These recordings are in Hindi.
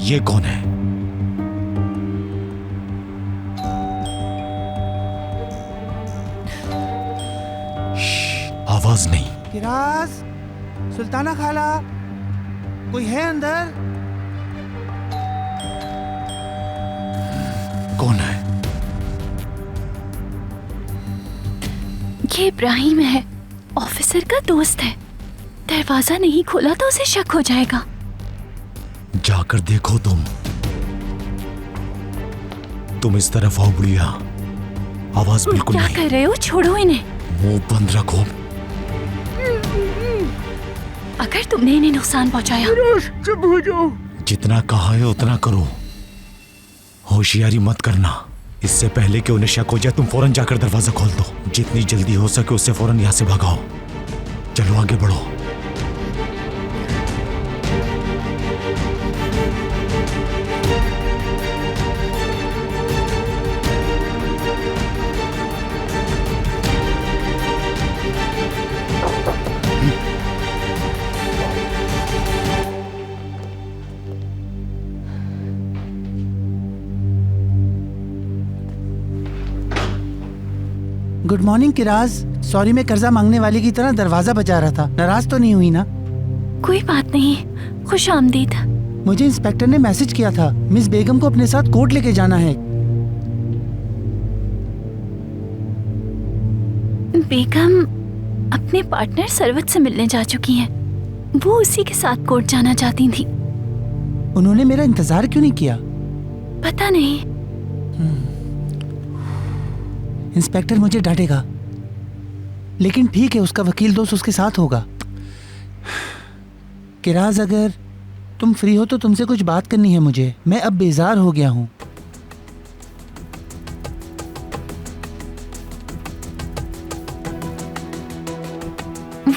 ये कौन है? आवाज नहीं। किराज, सुल्ताना खाला, कोई है अंदर? कौन है? ये इब्राहिम है, ऑफिसर का दोस्त है। दरवाजा नहीं खोला तो उसे शक हो जाएगा। जाकर देखो तुम इस तरफ आओ बुढ़िया। आवाज बिल्कुल क्या नहीं। कर रहे हो? छोड़ो इन्हें। मुंह बंद रखो। अगर तुमने इन्हें नुकसान पहुंचाया, चुप हो जाओ। जितना कहा है उतना करो, होशियारी मत करना। इससे पहले कि उन्हें शक हो जाए तुम फौरन जाकर दरवाजा खोल दो। जितनी जल्दी हो सके उससे फौरन यहाँ से भगाओ। चलो आगे बढ़ो। Good morning किराज। सॉरी, मैं कर्जा मांगने वाले की तरह दरवाजा बजा रहा था। नाराज तो नहीं हुई ना? कोई बात नहीं। खुश आमदीद। मुझे इंस्पेक्टर ने मैसेज किया था, मिस बेगम को अपने साथ कोर्ट लेके जाना है। बेगम अपने पार्टनर सरवत से मिलने जा चुकी हैं। वो उसी के साथ कोर्ट जाना चाहती थी। उन्होंने मेरा इंतजार क्यों नहीं किया? पता नहीं। इंस्पेक्टर मुझे डांटेगा, लेकिन ठीक है, उसका वकील दोस्त उसके साथ होगा। किराज, अगर तुम फ्री हो तो तुमसे कुछ बात करनी है मुझे। मैं अब बेजार हो गया हूँ।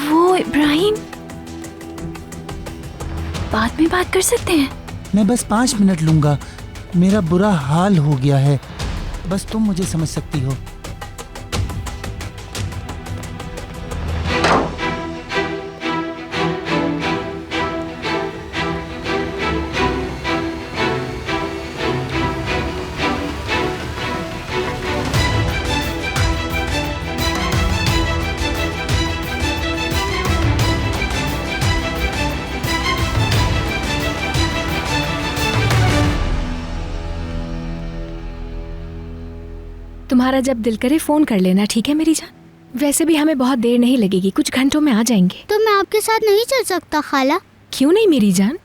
वो इब्राहिम, बाद में बात कर सकते हैं? मैं बस 5 मिनट लूंगा। मेरा बुरा हाल हो गया है, बस तुम मुझे समझ सकती हो। तुम्हारा जब दिल करे फोन कर लेना, ठीक है मेरी जान। वैसे भी हमें बहुत देर नहीं लगेगी, कुछ घंटों में आ जाएंगे। तो मैं आपके साथ नहीं चल सकता खाला? क्यों नहीं मेरी जान?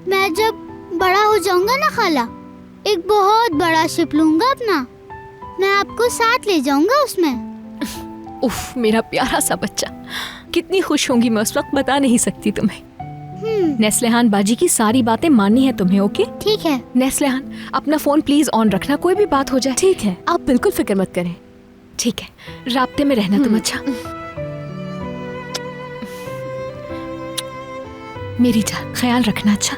मैं जब बड़ा हो जाऊंगा ना खाला, एक बहुत बड़ा शिप लूंगा अपना। मैं आपको साथ ले जाऊंगा उसमें। उफ, मेरा प्यारा सा बच्चा। कितनी खुश होंगी मैं उस वक्त, बता नहीं सकती तुम्हें। नेस्लेहान बाजी की सारी बातें माननी है तुम्हें, ओके? ठीक है। नेस्लेहान, अपना फोन प्लीज ऑन रखना, कोई भी बात हो जाए। ठीक है, आप बिल्कुल फिक्र मत करें। ठीक है, राब्ते में रहना तुम। अच्छा मेरी जान, ख्याल रखना। अच्छा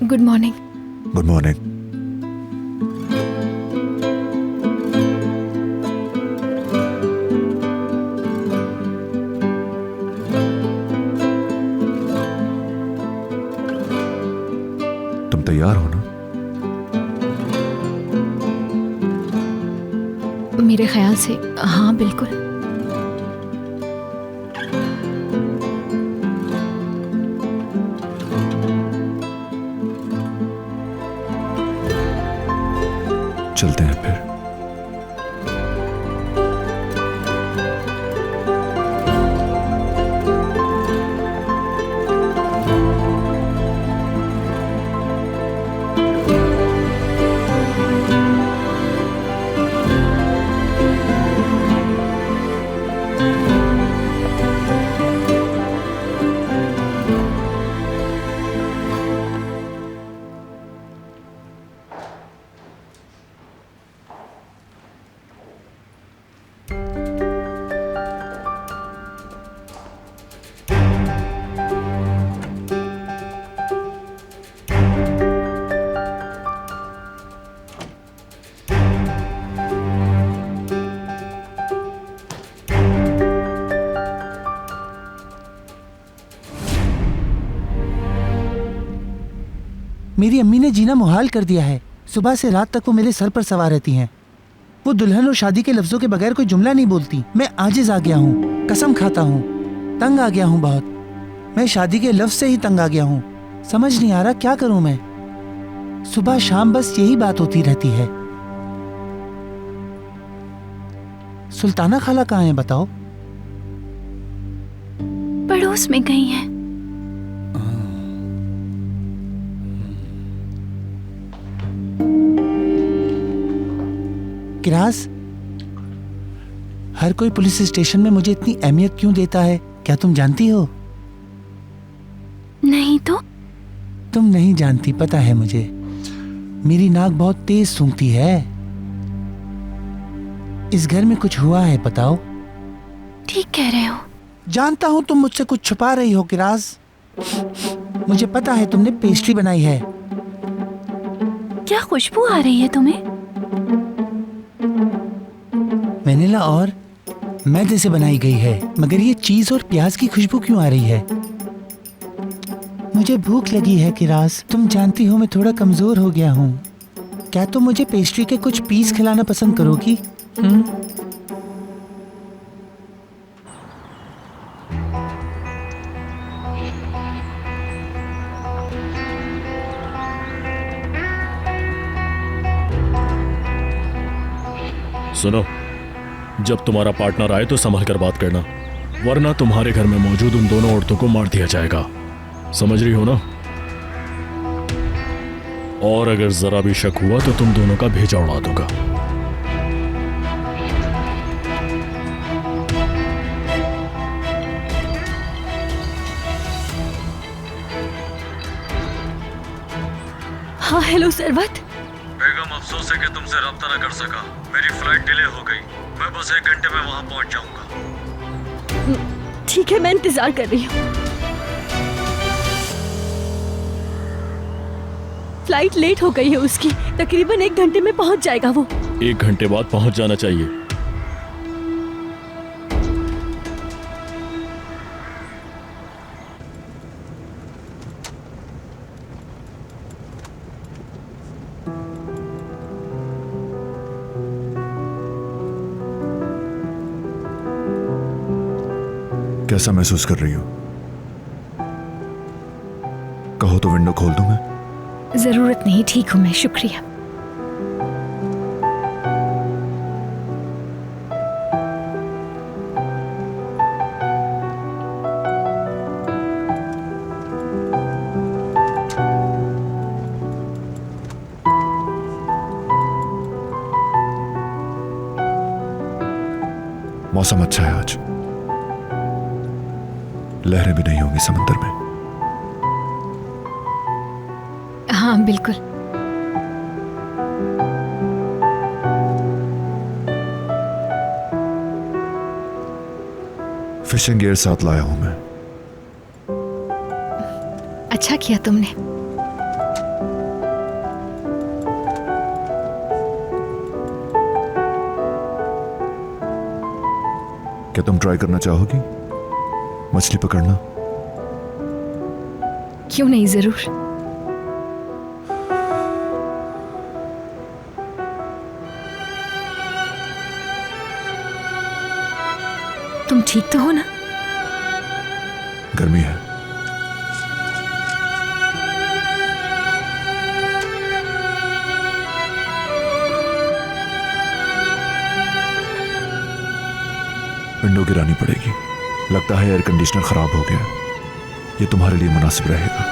गुड मॉर्निंग। Good morning. तुम तैयार हो ना? मेरे ख्याल से हाँ, बिल्कुल। चलते हैं फिर। मेरी अम्मी ने जीना मुहाल कर दिया है। सुबह से रात तक वो मेरे सर पर सवार रहती हैं। वो दुल्हन और शादी के लफ्जों के बगैर कोई जुमला नहीं बोलती। मैं आजिज आ गया हूँ, कसम खाता हूँ, तंग आ गया हूँ बहुत। मैं शादी के लफ्ज से ही तंग आ गया हूँ। समझ नहीं आ रहा क्या करूँ मैं। सुबह शाम बस यही बात होती रहती है। सुल्ताना खाला कहाँ है बताओ? पड़ोस में गई हैं। किरास, हर कोई पुलिस स्टेशन में मुझे इतनी अहमियत क्यों देता है, क्या तुम जानती हो? नहीं तो? तुम नहीं जानती, पता है मुझे। मेरी नाक बहुत तेज सूंघती है। इस घर में कुछ हुआ है, बताओ। ठीक कह रहे हो। जानता हूं तुम मुझसे कुछ छुपा रही हो किरास। मुझे पता है तुमने पेस्ट्री बनाई है। क्या खुशबू आ रही है तुम्हें? वेनिला और मैदे से बनाई गई है, मगर ये चीज और प्याज की खुशबू क्यों आ रही है? मुझे भूख लगी है किरास। तुम जानती हो मैं थोड़ा कमजोर हो गया हूँ। क्या तुम मुझे पेस्ट्री के कुछ पीस खिलाना पसंद करोगी? सुनो, जब तुम्हारा पार्टनर आए तो संभल कर बात करना, वरना तुम्हारे घर में मौजूद उन दोनों औरतों को मार दिया जाएगा। समझ रही हो ना? और अगर जरा भी शक हुआ तो तुम दोनों का भेजा उड़ा दूंगा। हाँ हेलो सरवत। बेगम, अफसोस है कि तुमसे रब्ता न कर सका। मेरी फ्लाइट डिले हो गई। मैं बस 1 घंटे में वहां पहुंच जाऊंगा। ठीक है, मैं इंतजार कर रही हूँ। फ्लाइट लेट हो गई है उसकी। तकरीबन 1 घंटे में पहुंच जाएगा वो। 1 घंटे बाद पहुंच जाना चाहिए। कैसा महसूस कर रही हो? कहो तो विंडो खोल दूं मैं? जरूरत नहीं, ठीक हूँ मैं, शुक्रिया। मौसम अच्छा है आज। लहरें भी नहीं होंगी समंदर में। हाँ बिल्कुल। फिशिंग गियर साथ लाया हूं मैं। अच्छा किया तुमने। क्या तुम ट्राई करना चाहोगी मछली पकड़ना? क्यों नहीं, जरूर। तुम ठीक तो हो ना? गर्मी है। विंडो गिरानी पड़ेगी। लगता है एयर कंडीशनर खराब हो गया। ये तुम्हारे लिए मुनासिब रहेगा।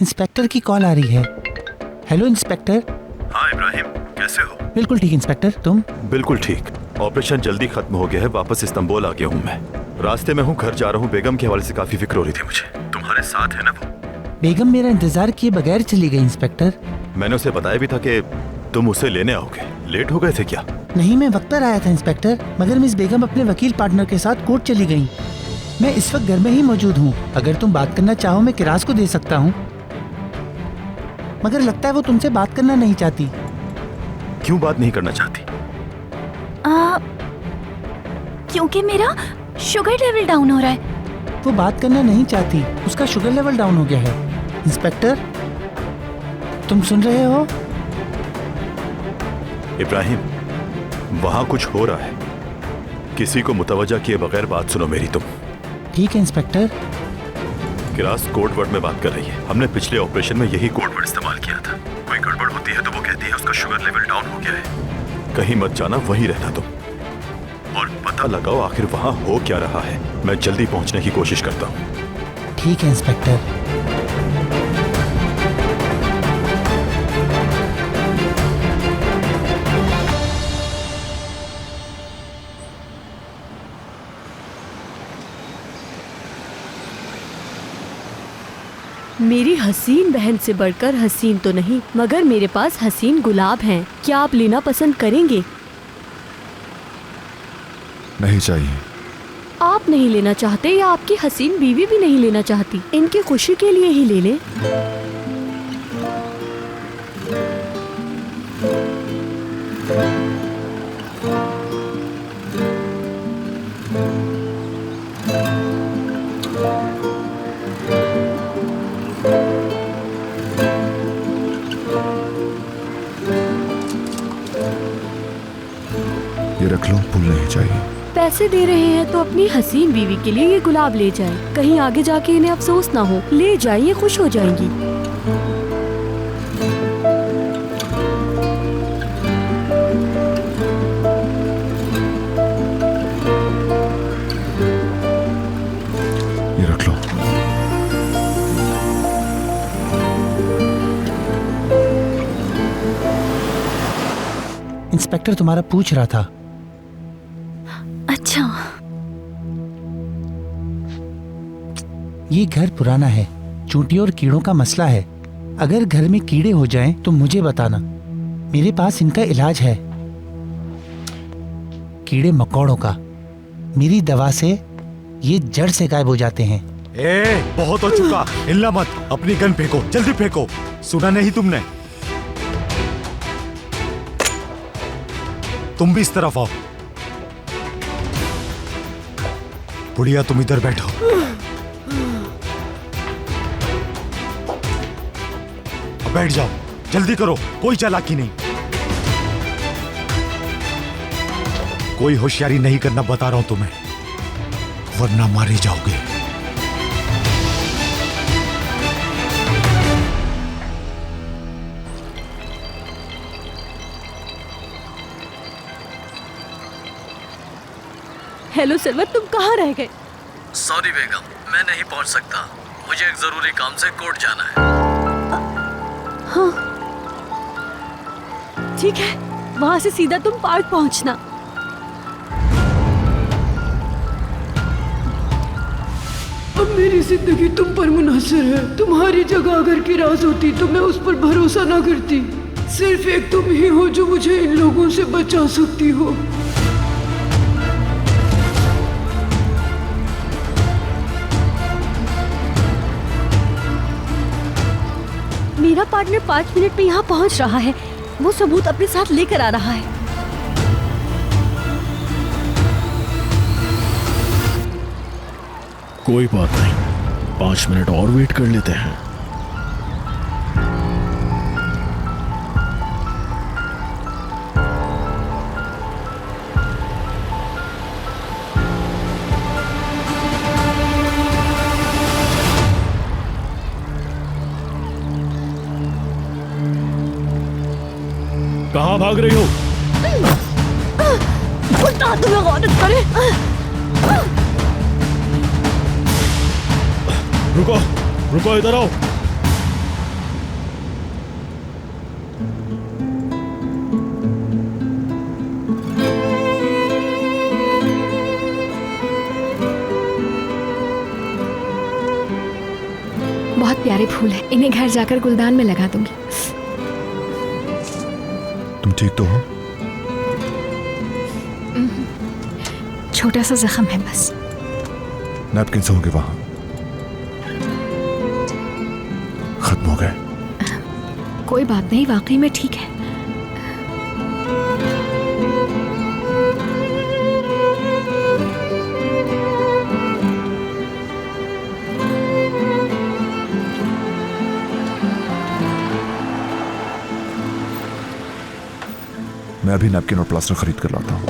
इंस्पेक्टर की कॉल आ रही है। Hello inspector. हाँ इब्राहिम, कैसे हो? बिल्कुल ठीक इंस्पेक्टर, तुम? बिल्कुल ठीक। ऑपरेशन जल्दी खत्म हो गया है। वापस इस्तांबुल आ गया हूँ मैं। रास्ते में हूँ, घर जा रहा हूँ। बेगम के हवाले से काफी फिक्र हो रही थी मुझे। तुम्हारे साथ है ना वो? बेगम मेरा इंतजार किए बगैर चली गई इंस्पेक्टर। मैंने उसे बताया भी था कि तुम उसे लेने आओगे। लेट हो गए थे क्या? नहीं, मैं वक्त पर आया था इंस्पेक्टर, मगर मिस बेगम अपने वकील पार्टनर के साथ कोर्ट चली गई। मैं इस वक्त घर में ही मौजूद हूँ। अगर तुम बात करना चाहो मैं किरास को दे सकता हूँ, मगर लगता है वो तुमसे बात करना नहीं चाहती। क्यों बात नहीं करना चाहती? क्योंकि मेरा शुगर लेवल डाउन हो रहा है। वो बात करना नहीं चाहती, उसका शुगर लेवल डाउन हो गया है। इंस्पेक्टर, तुम सुन रहे हो? इब्राहिम, वहां कुछ हो रहा है। किसी को मुतवज्जा किए बगैर बात सुनो मेरी तुम। ठीक है इंस्पेक्टर। किरास कोड वर्ड में बात कर रही है। हमने पिछले ऑपरेशन में यही कोड वर्ड इस्तेमाल किया था। कोई गड़बड़ होती है तो वो कहती है उसका शुगर लेवल डाउन हो गया है। कहीं मत जाना, वहीं रहना तुम, और पता लगाओ आखिर वहां हो क्या रहा है। मैं जल्दी पहुंचने की कोशिश करता हूँ। ठीक है इंस्पेक्टर। मेरी हसीन बहन से बढ़कर हसीन तो नहीं, मगर मेरे पास हसीन गुलाब हैं। क्या आप लेना पसंद करेंगे? नहीं चाहिए। आप नहीं लेना चाहते या आपकी हसीन बीवी भी नहीं लेना चाहती? इनकी खुशी के लिए ही ले लें। ये रख लो, फूल नहीं चाहिए। पैसे दे रहे हैं तो अपनी हसीन बीवी के लिए ये गुलाब ले जाएं। कहीं आगे जाके इन्हें अफसोस ना हो। ले जाएं, ये खुश हो जाएंगी। ये रख लो। इंस्पेक्टर तुम्हारा पूछ रहा था। अच्छा, ये घर पुराना है, चूंटियों और कीड़ों का मसला है। अगर घर में कीड़े हो जाएं तो मुझे बताना, मेरे पास इनका इलाज है। कीड़े मकोड़ों का मेरी दवा से ये जड़ से गायब हो जाते हैं। बहुत हो चुका, हिलना मत। अपनी गन फेंको, जल्दी फेंको। सुना नहीं तुमने? तुम भी इस तरफ आओ। बुढ़िया तुम इधर बैठो। अब बैठ जाओ, जल्दी करो, कोई चालाकी नहीं। कोई होशियारी नहीं करना बता रहा हूं तुम्हें, वरना मारे जाओगे। हेलो सरवत, तुम कहाँ रह गए? सॉरी बेगम, मैं नहीं पहुंच सकता। मुझे एक जरूरी काम से कोर्ट जाना है। हाँ ठीक है, वहाँ से सीधा तुम पार्क पहुँचना। अब मेरी जिंदगी तुम पर मुनहसर है। तुम्हारी जगह अगर किरास होती तो मैं उस पर भरोसा ना करती। सिर्फ एक तुम ही हो जो मुझे इन लोगों से बचा सकती हो। मेरा पार्टनर 5 मिनट में यहाँ पहुँच रहा है। वो सबूत अपने साथ लेकर आ रहा है। कोई बात नहीं, 5 मिनट और वेट कर लेते हैं। कहाँ भाग रही हो? उस्ताद, तुम्हें गौरत करे। रुको रुको, इधर आओ। प्यारे फूल हैं, इन्हें घर जाकर गुलदान में लगा दूंगी। तुम ठीक तो हो? छोटा सा जख्म है बस। नैपकिन से होंगे वहां, खत्म हो गए। कोई बात नहीं, वाकई में ठीक है। मैं अभी नैपकिन और प्लास्टर खरीद कर लाता हूं।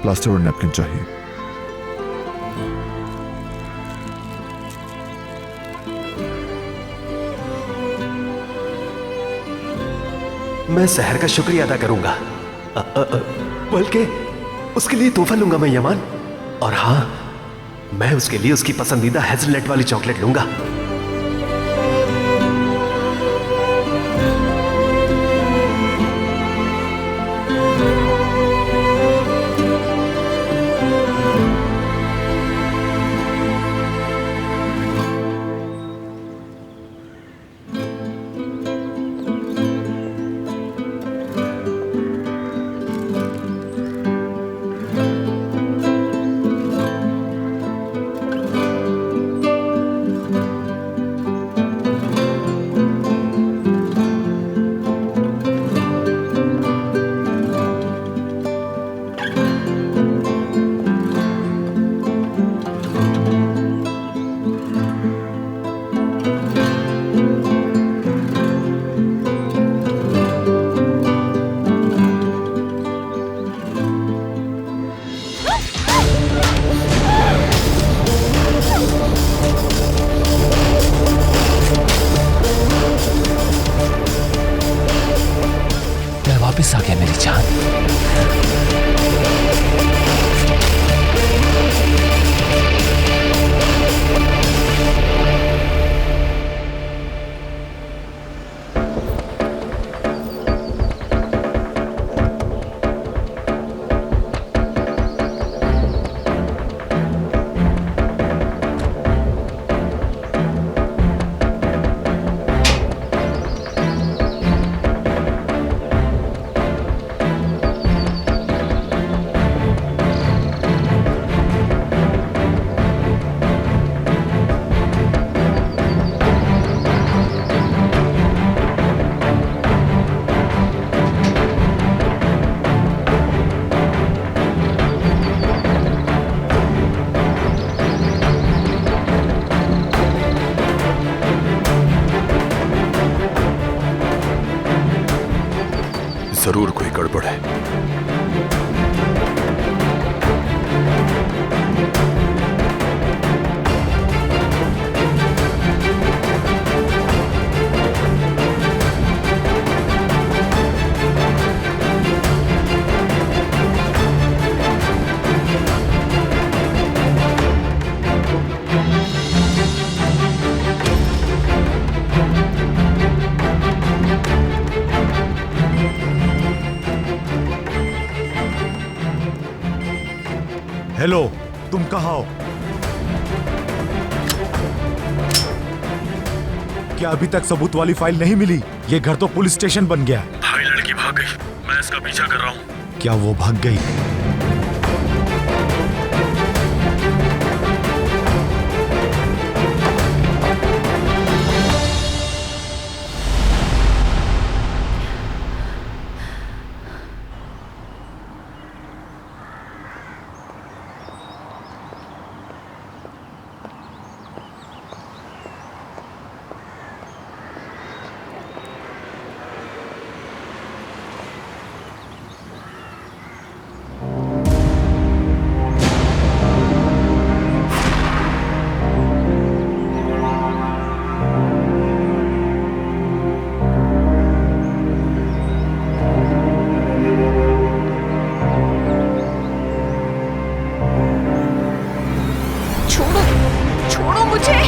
प्लास्टर और नैपकिन चाहिए। मैं सहर का शुक्रिया अदा करूंगा, बल्कि उसके लिए तोहफा लूंगा मैं यमान। और हाँ, मैं उसके लिए उसकी पसंदीदा हेज़लनट वाली चॉकलेट लूंगा। वापस आ गया मेरी जान। जरूर कोई गड़बड़ है। हेलो, तुम कहाँ हो? क्या अभी तक सबूत वाली फाइल नहीं मिली? ये घर तो पुलिस स्टेशन बन गया है। भाई लड़की भाग गई, मैं इसका पीछा कर रहा हूँ। क्या वो भाग गई? छोड़ो मुझे।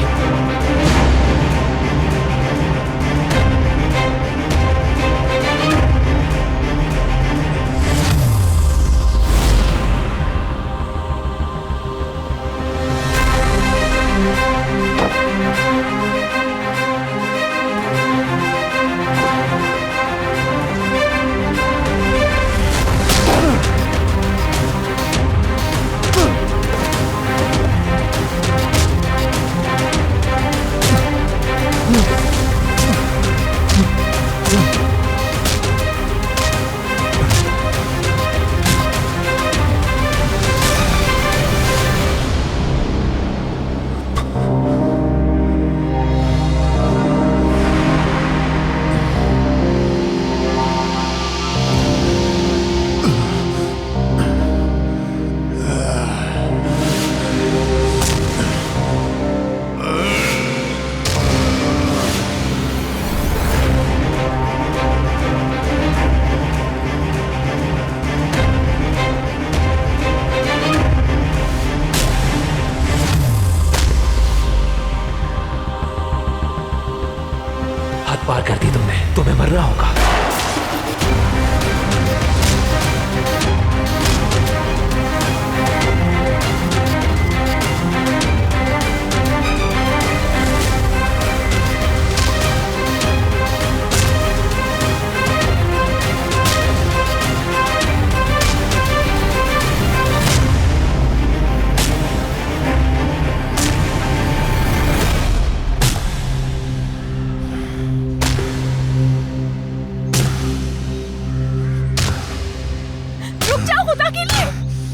पार कर दी तुमने, तुम्हें मरना होगा।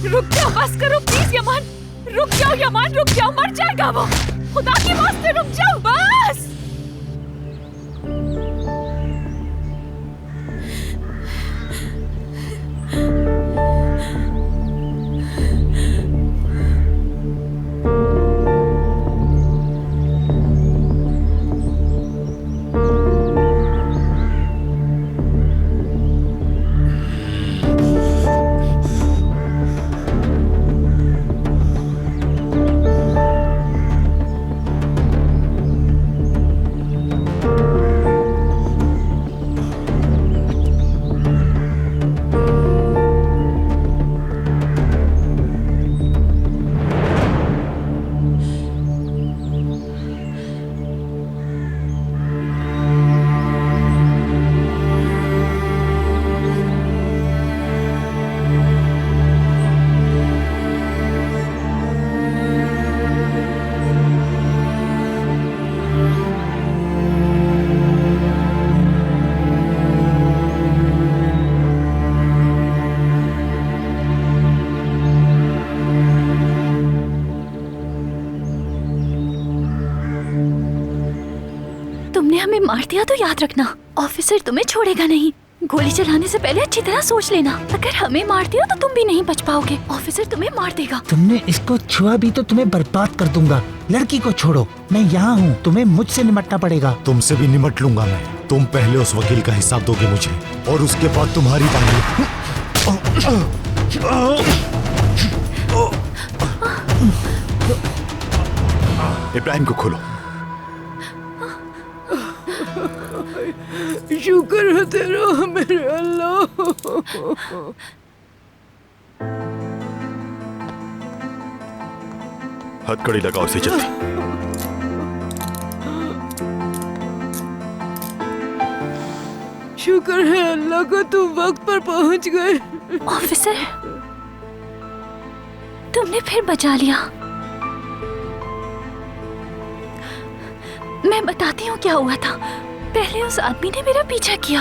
रुक जाओ, बस करो प्लीज यमान। रुक जाओ यमान, रुक जाओ, मर जाएगा वो। खुदा के वास्ते रुक जाओ बस। हमें मार दिया तो याद रखना, ऑफिसर तुम्हें छोड़ेगा नहीं। गोली चलाने से पहले अच्छी तरह सोच लेना। अगर हमें मार दिया तो तुम भी नहीं बच पाओगे, ऑफिसर तुम्हें मार देगा। तुमने इसको छुआ भी तो तुम्हें बर्बाद कर दूंगा। लड़की को छोड़ो, मैं यहाँ हूँ, तुम्हें मुझसे निमटना पड़ेगा। तुमसे भी निमट लूंगा मैं। तुम पहले उस वकील का हिसाब दोगे मुझे और उसके बाद तुम्हारी बारी। इब्राहिम को खोलो। शुक्र है तेरा मेरे अल्लाह। हथकड़ी लगाओ इसे जल्दी। शुक्र है अल्लाह का तुम वक्त पर पहुंच गए। ऑफिसर, तुमने फिर बचा लिया। मैं बताती हूँ क्या हुआ था। पहले उस आदमी ने मेरा पीछा किया।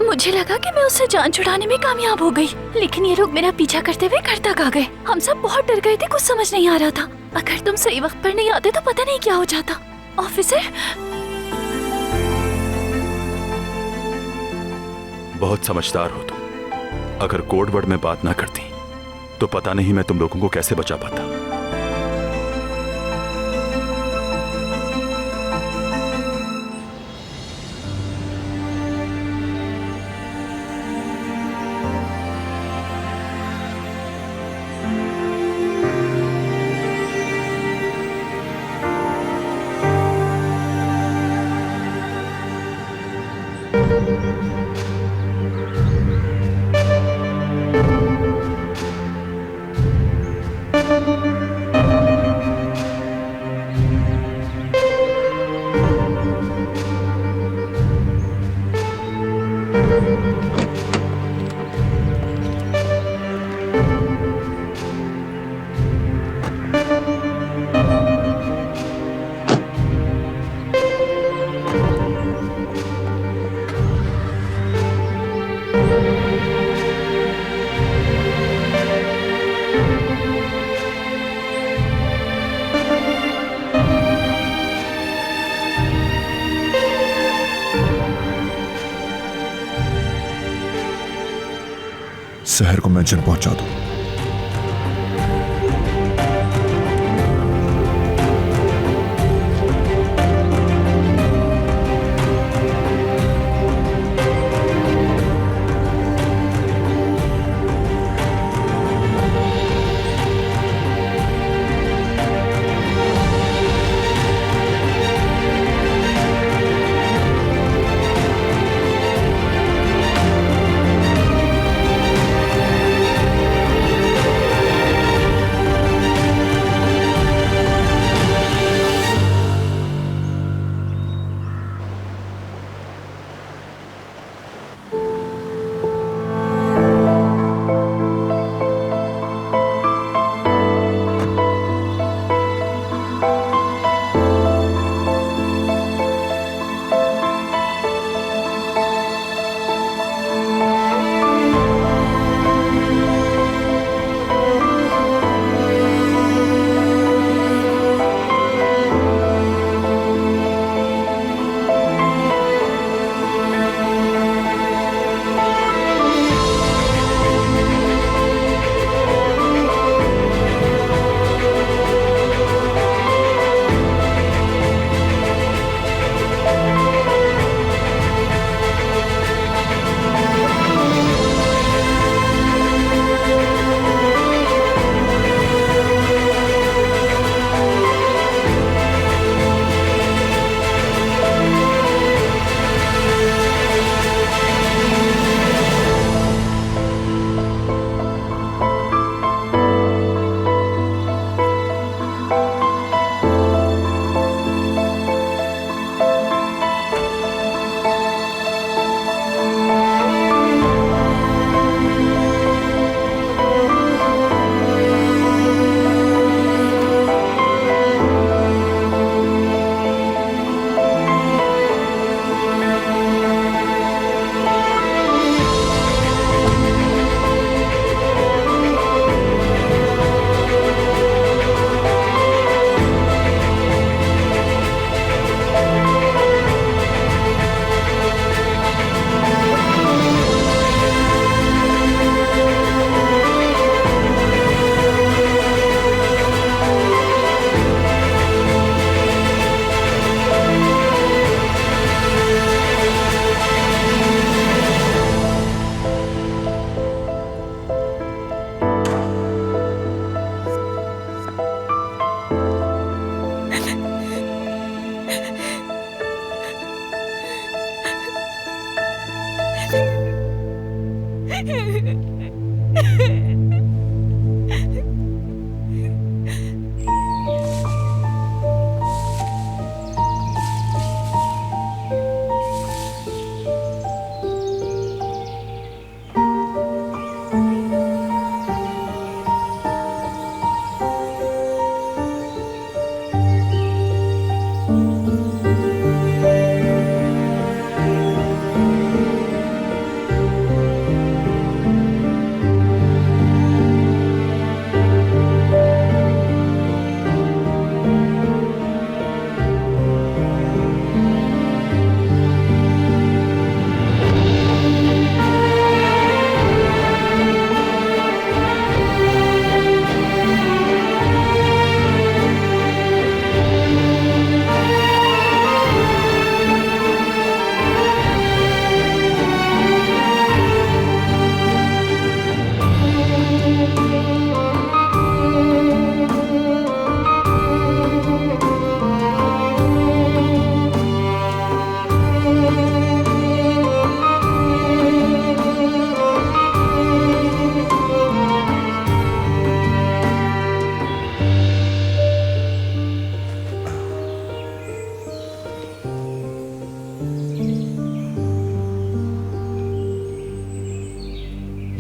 मुझे लगा कि मैं उससे जान छुड़ाने में कामयाब हो गई, लेकिन ये लोग मेरा पीछा करते हुए घर तक आ गए। हम सब बहुत डर गए थे, कुछ समझ नहीं आ रहा था। अगर तुम सही वक्त पर नहीं आते तो पता नहीं क्या हो जाता। ऑफिसर, बहुत समझदार हो तुम। अगर कोड वर्ड में बात ना करती तो पता नहीं मैं तुम लोगों को कैसे बचा पाता। सहर को मेंशन पहुंचा दो।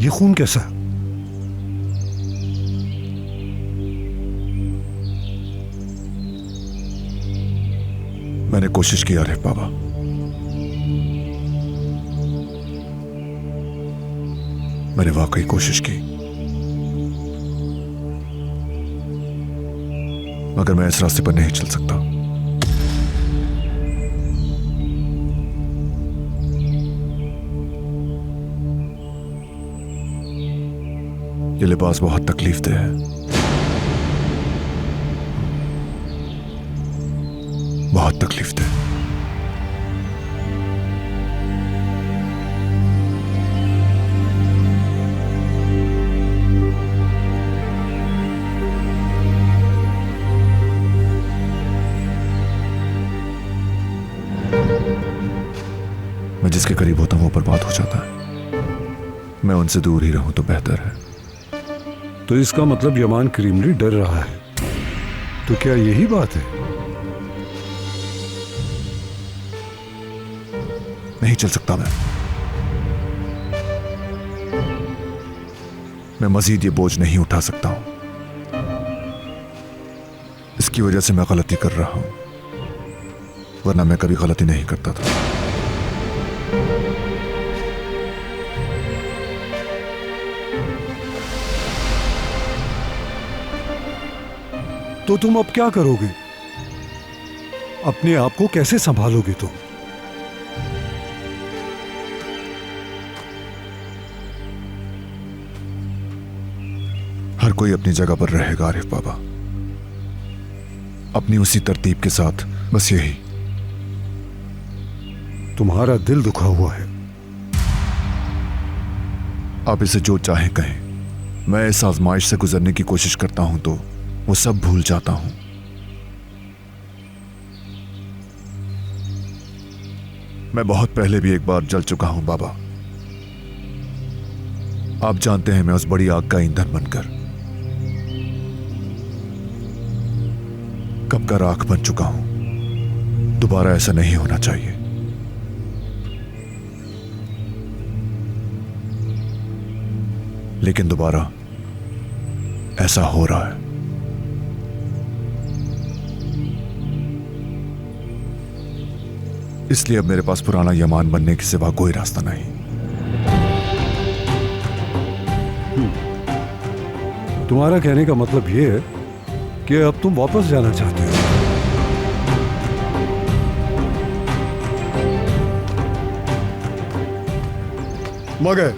ये खून कैसा? मैंने कोशिश की आरिफ बाबा, मैंने वाकई कोशिश की, मगर मैं इस रास्ते पर नहीं चल सकता। ये लिबास बहुत तकलीफदेह है, बहुत तकलीफदेह। मैं जिसके करीब होता हूं वो बर्बाद हो जाता है। मैं उनसे दूर ही रहूं तो बेहतर है। तो इसका मतलब यमान क्रीमली डर रहा है, तो क्या यही बात है? नहीं चल सकता मैं मजीद ये बोझ नहीं उठा सकता हूं। इसकी वजह से मैं गलती कर रहा हूं, वरना मैं कभी गलती नहीं करता था। तो तुम अब क्या करोगे? अपने आप को कैसे संभालोगे तुम? हर कोई अपनी जगह पर रहेगा आरिफ बाबा, अपनी उसी तरतीब के साथ, बस यही। तुम्हारा दिल दुखा हुआ है। आप इसे जो चाहें कहें, मैं इस आजमाइश से गुजरने की कोशिश करता हूं तो वो सब भूल जाता हूं। मैं बहुत पहले भी एक बार जल चुका हूं बाबा। आप जानते हैं मैं उस बड़ी आग का ईंधन बनकर कब का राख बन चुका हूं। दोबारा ऐसा नहीं होना चाहिए। लेकिन दोबारा ऐसा हो रहा है। इसलिए अब मेरे पास पुराना यमान बनने के सिवा कोई रास्ता नहीं। तुम्हारा कहने का मतलब यह है कि अब तुम वापस जाना चाहते हो। मगर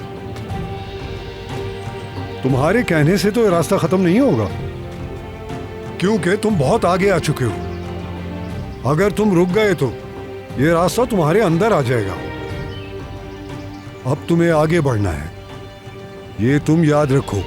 तुम्हारे कहने से तो ये रास्ता खत्म नहीं होगा, क्योंकि तुम बहुत आगे आ चुके हो। अगर तुम रुक गए तो ये रास्ता तुम्हारे अंदर आ जाएगा। अब तुम्हें आगे बढ़ना है, ये तुम याद रखो।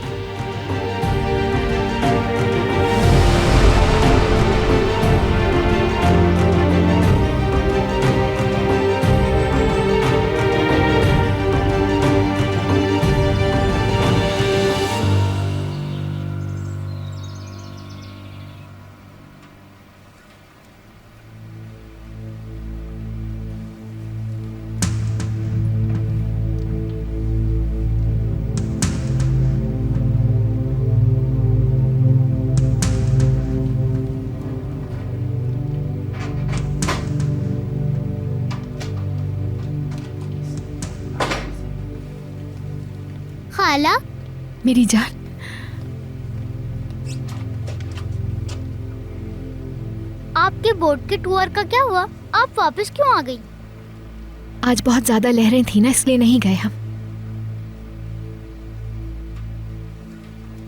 खाला, मेरी जान, आपके बोट के टूर का क्या हुआ? आप वापस क्यों आ गई? आज बहुत ज्यादा लहरें थी ना, इसलिए नहीं गए हम।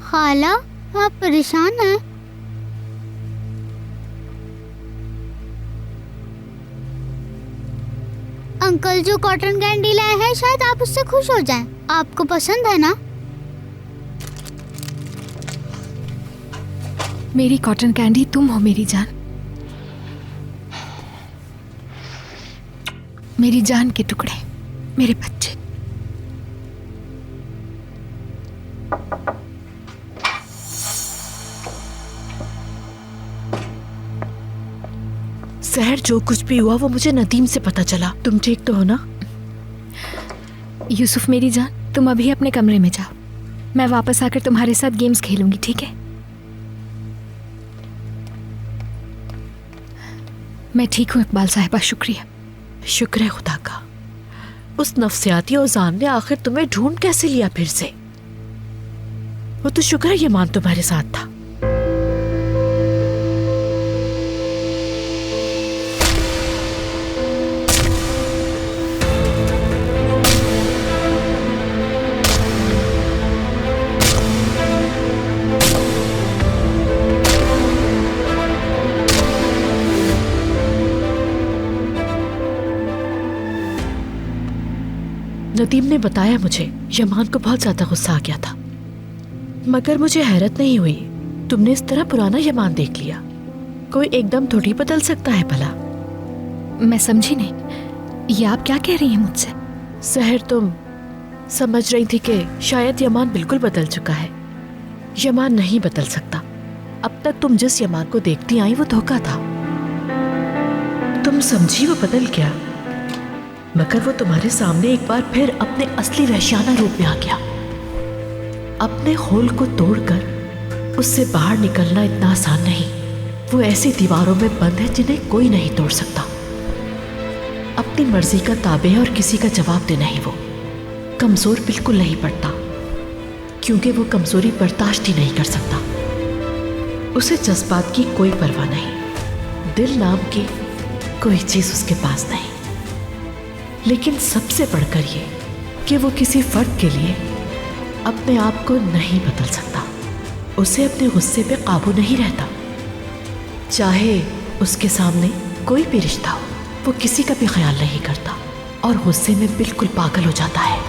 खाला, आप परेशान हैं? अंकल जो कॉटन कैंडी लाए हैं, शायद आप उससे खुश हो जाएं। आपको पसंद है ना? मेरी कॉटन कैंडी तुम हो मेरी जान, मेरी जान के टुकड़े, मेरे बच्चे। सहर, जो कुछ भी हुआ वो मुझे नदीम से पता चला। तुम ठीक तो हो ना? यूसुफ मेरी जान, तुम अभी अपने कमरे में जाओ, मैं वापस आकर तुम्हारे साथ गेम्स खेलूंगी, ठीक है? मैं ठीक हूँ इकबाल साहिबा, शुक्रिया। शुक्र है खुदा का। उस नफ्सियाती औजान ने आखिर तुम्हें ढूंढ कैसे लिया फिर से? वो तो शुक्र है यमान तुम्हारे साथ था। नदीम ने बताया मुझे यमान को बहुत ज्यादा गुस्सा आ गया था, मगर मुझे हैरत नहीं हुई। तुमने इस तरह पुराना यमान देख लिया। कोई एकदम थोड़ी बदल सकता है भला। मैं समझी नहीं, ये आप क्या कह रही हैं मुझसे? सहर, तुम समझ रही थी कि शायद यमान बिल्कुल बदल चुका है। यमान नहीं बदल सकता। अब तक तुम जिस यमान को देखती आई वो धोखा था। तुम समझी वो बदल गया, मगर वो तुम्हारे सामने एक बार फिर अपने असली वहशियाना रूप में आ गया। अपने होल को तोड़कर उससे बाहर निकलना इतना आसान नहीं। वो ऐसी दीवारों में बंद है जिन्हें कोई नहीं तोड़ सकता। अपनी मर्जी का ताबे है और किसी का जवाब देना ही वो। कमजोर बिल्कुल नहीं पड़ता, क्योंकि वो कमजोरी बर्दाश्त ही नहीं कर सकता। उसे जज्बात की कोई परवाह नहीं, दिल नाम की कोई चीज उसके पास नहीं। लेकिन सबसे बढ़कर ये कि वो किसी फर्द के लिए अपने आप को नहीं बदल सकता। उसे अपने गुस्से पे काबू नहीं रहता। चाहे उसके सामने कोई भी रिश्ता हो, वो किसी का भी ख्याल नहीं करता और गुस्से में बिल्कुल पागल हो जाता है।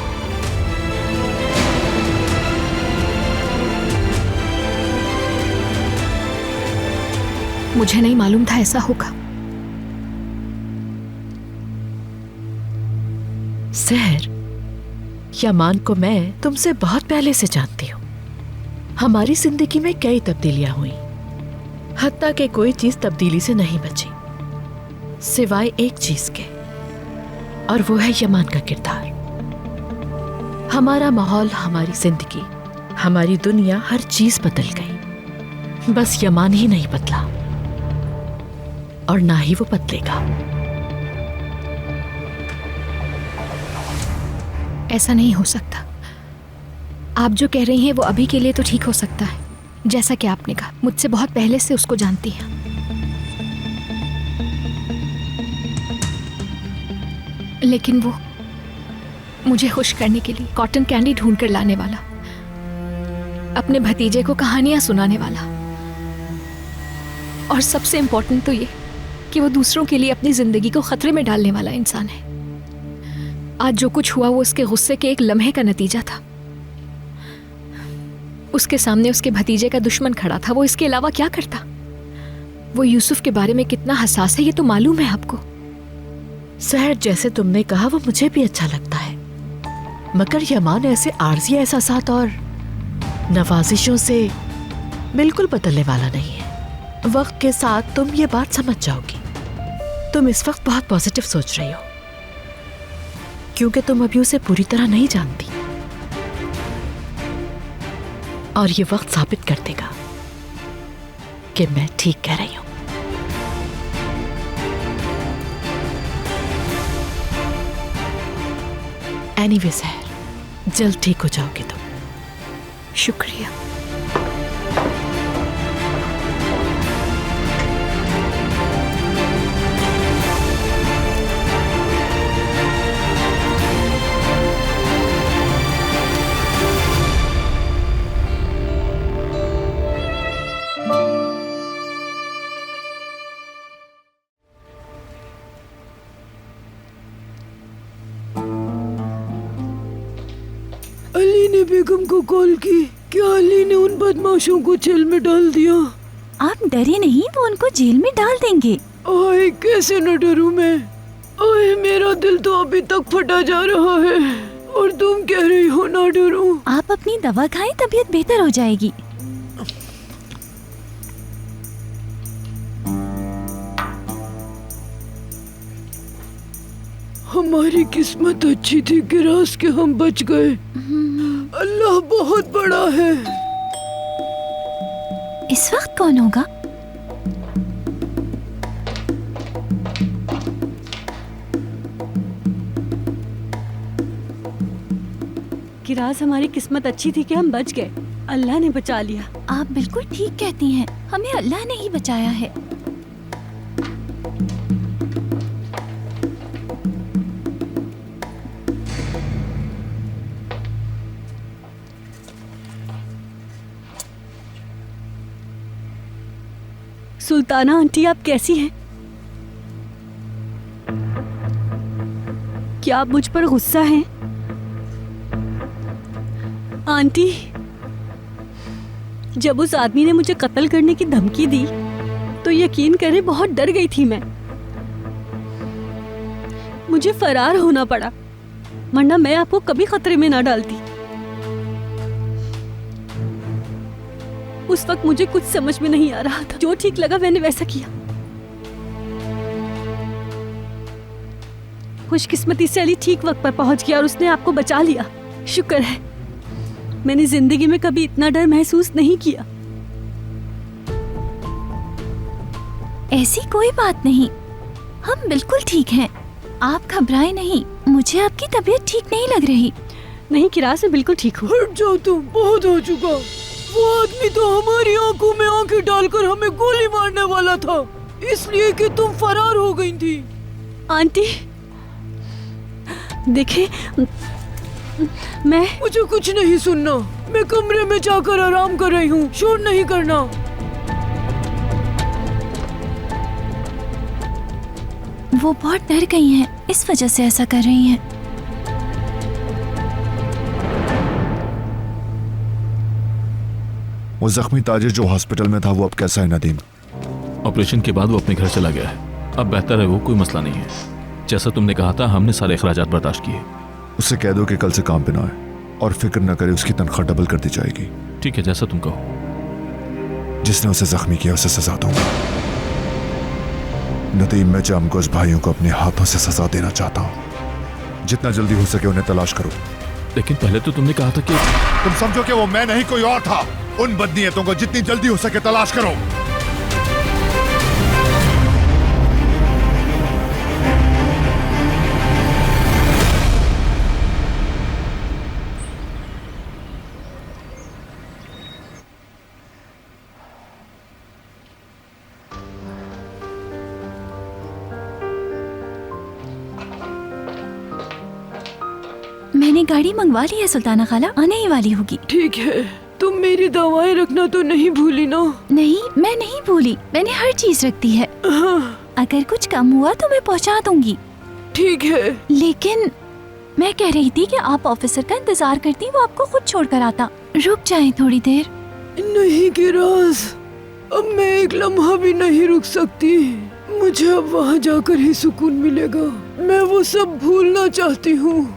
मुझे नहीं मालूम था ऐसा होगा। सहर, यमान को मैं तुमसे बहुत पहले से जानती हूँ। हमारी जिंदगी में कई तब्दीलियां हुई, हत्ता कि कोई चीज तब्दीली से नहीं बची सिवाय एक चीज के, और वो है यमान का किरदार। हमारा माहौल, हमारी जिंदगी, हमारी दुनिया, हर चीज बदल गई। बस यमान ही नहीं बदला और ना ही वो बदलेगा। ऐसा नहीं हो सकता। आप जो कह रही हैं वो अभी के लिए तो ठीक हो सकता है, जैसा कि आपने कहा मुझसे बहुत पहले से उसको जानती हैं। लेकिन वो मुझे खुश करने के लिए कॉटन कैंडी ढूंढ कर लाने वाला, अपने भतीजे को कहानियां सुनाने वाला, और सबसे इम्पोर्टेंट तो ये कि वो दूसरों के लिए अपनी जिंदगी को खतरे में डालने वाला इंसान है। आज जो कुछ हुआ वो उसके गुस्से के एक लम्हे का नतीजा था। उसके सामने उसके भतीजे का दुश्मन खड़ा था। वो इसके अलावा क्या करता? वो यूसुफ के बारे में कितना हसास है ये तो मालूम है आपको। सहर, जैसे तुमने कहा वो मुझे भी अच्छा लगता है, मगर यमान ऐसे आर्जी एहसासात और नवाजिशों से बिल्कुल बदलने वाला नहीं है। वक्त के साथ तुम ये बात समझ जाओगी। तुम इस वक्त बहुत पॉजिटिव सोच रही हो, क्योंकि तुम अभी उसे पूरी तरह नहीं जानती, और ये वक्त साबित कर देगा कि मैं ठीक कह रही हूं। एनीवे सहर, जल्द ठीक हो जाओगे तुम। शुक्रिया। अली ने बेगम को कॉल की। क्या अली ने उन बदमाशों को जेल में डाल दिया? आप डरे नहीं, वो उनको जेल में डाल देंगे। ओए, कैसे न डरूं मैं? ओए, मेरा दिल तो अभी तक फटा जा रहा है और तुम कह रही हो ना डरूं। आप अपनी दवा खाएं, तबीयत बेहतर हो जाएगी। हमारी किस्मत अच्छी थी गिरास के हम बच गए। अल्लाह बहुत बड़ा है। इस वक्त कौन होगा? किरास, हमारी किस्मत अच्छी थी कि हम बच गए। अल्लाह ने बचा लिया। आप बिल्कुल ठीक कहती हैं, हमें अल्लाह ने ही बचाया है। सुल्ताना आंटी, आप कैसी हैं? क्या आप मुझ पर गुस्सा हैं? आंटी, जब उस आदमी ने मुझे कत्ल करने की धमकी दी तो यकीन करें बहुत डर गई थी मैं। मुझे फरार होना पड़ा, वरना मैं आपको कभी खतरे में ना डालती। उस वक्त मुझे कुछ समझ में नहीं आ रहा था, जो ठीक लगा मैंने वैसा किया। खुशकिस्मती से अली ठीक वक्त पर पहुंच गया और उसने आपको बचा लिया। शुक्र है, मैंने जिंदगी में कभी इतना डर महसूस नहीं किया। ऐसी कोई बात नहीं, हम बिल्कुल ठीक हैं। आप घबराएं नहीं, मुझे आपकी तबीयत ठीक नहीं लग रही। नहीं किरास, मैं बिल्कुल ठीक हूँ। हट जाओ तुम, बहुत हो चुका। वो आदमी तो हमारी आंखों में आंखें डालकर हमें गोली मारने वाला था, इसलिए कि तुम फरार हो गई थी। आंटी देखिए, मुझे कुछ नहीं सुनना। मैं कमरे में जाकर आराम कर रही हूँ, शोर नहीं करना। वो बहुत डर गई हैं, इस वजह से ऐसा कर रही हैं। वो जख्मी ताजिर जो हॉस्पिटल में था, वो अब कैसा है नदीम? ऑपरेशन के बाद वो अपने घर चला गया है। अब बेहतर है, वो कोई मसला नहीं है। जैसा तुमने कहा था, हमने सारे अखराजात बर्दाश्त किए। उससे कह दो कि कल से काम पे ना आए और फिक्र न करे, उसकी तनख्वाह डबल कर दी जाएगी। ठीक है, जैसा तुम कहो। जिसने उसे जख्मी किया उसे सजा दूंगा। नदीम, मैं जामगोज भाइयों को अपने हाथों से सजा देना चाहता हूँ। जितना जल्दी हो सके उन्हें तलाश करो। लेकिन पहले तो तुमने कहा था कि तुम समझो कि वो मैं नहीं कोई और था। उन बदनीयतों को जितनी जल्दी हो सके तलाश करो। मैंने गाड़ी मंगवा ली है सुल्ताना खाला, आने ही वाली होगी। ठीक है, तुम मेरी दवाएं रखना तो नहीं भूली ना? नहीं, मैं नहीं भूली, मैंने हर चीज रख दी है। अगर कुछ कम हुआ तो मैं पहुंचा दूंगी। ठीक है। लेकिन मैं कह रही थी कि आप ऑफिसर का इंतजार करती, वो आपको खुद छोड़ कर आता। रुक जाएं थोड़ी देर। नहीं किरास, अब मैं एक लम्हा भी नहीं रुक सकती। मुझे अब वहाँ जाकर ही सुकून मिलेगा। मैं वो सब भूलना चाहती हूँ।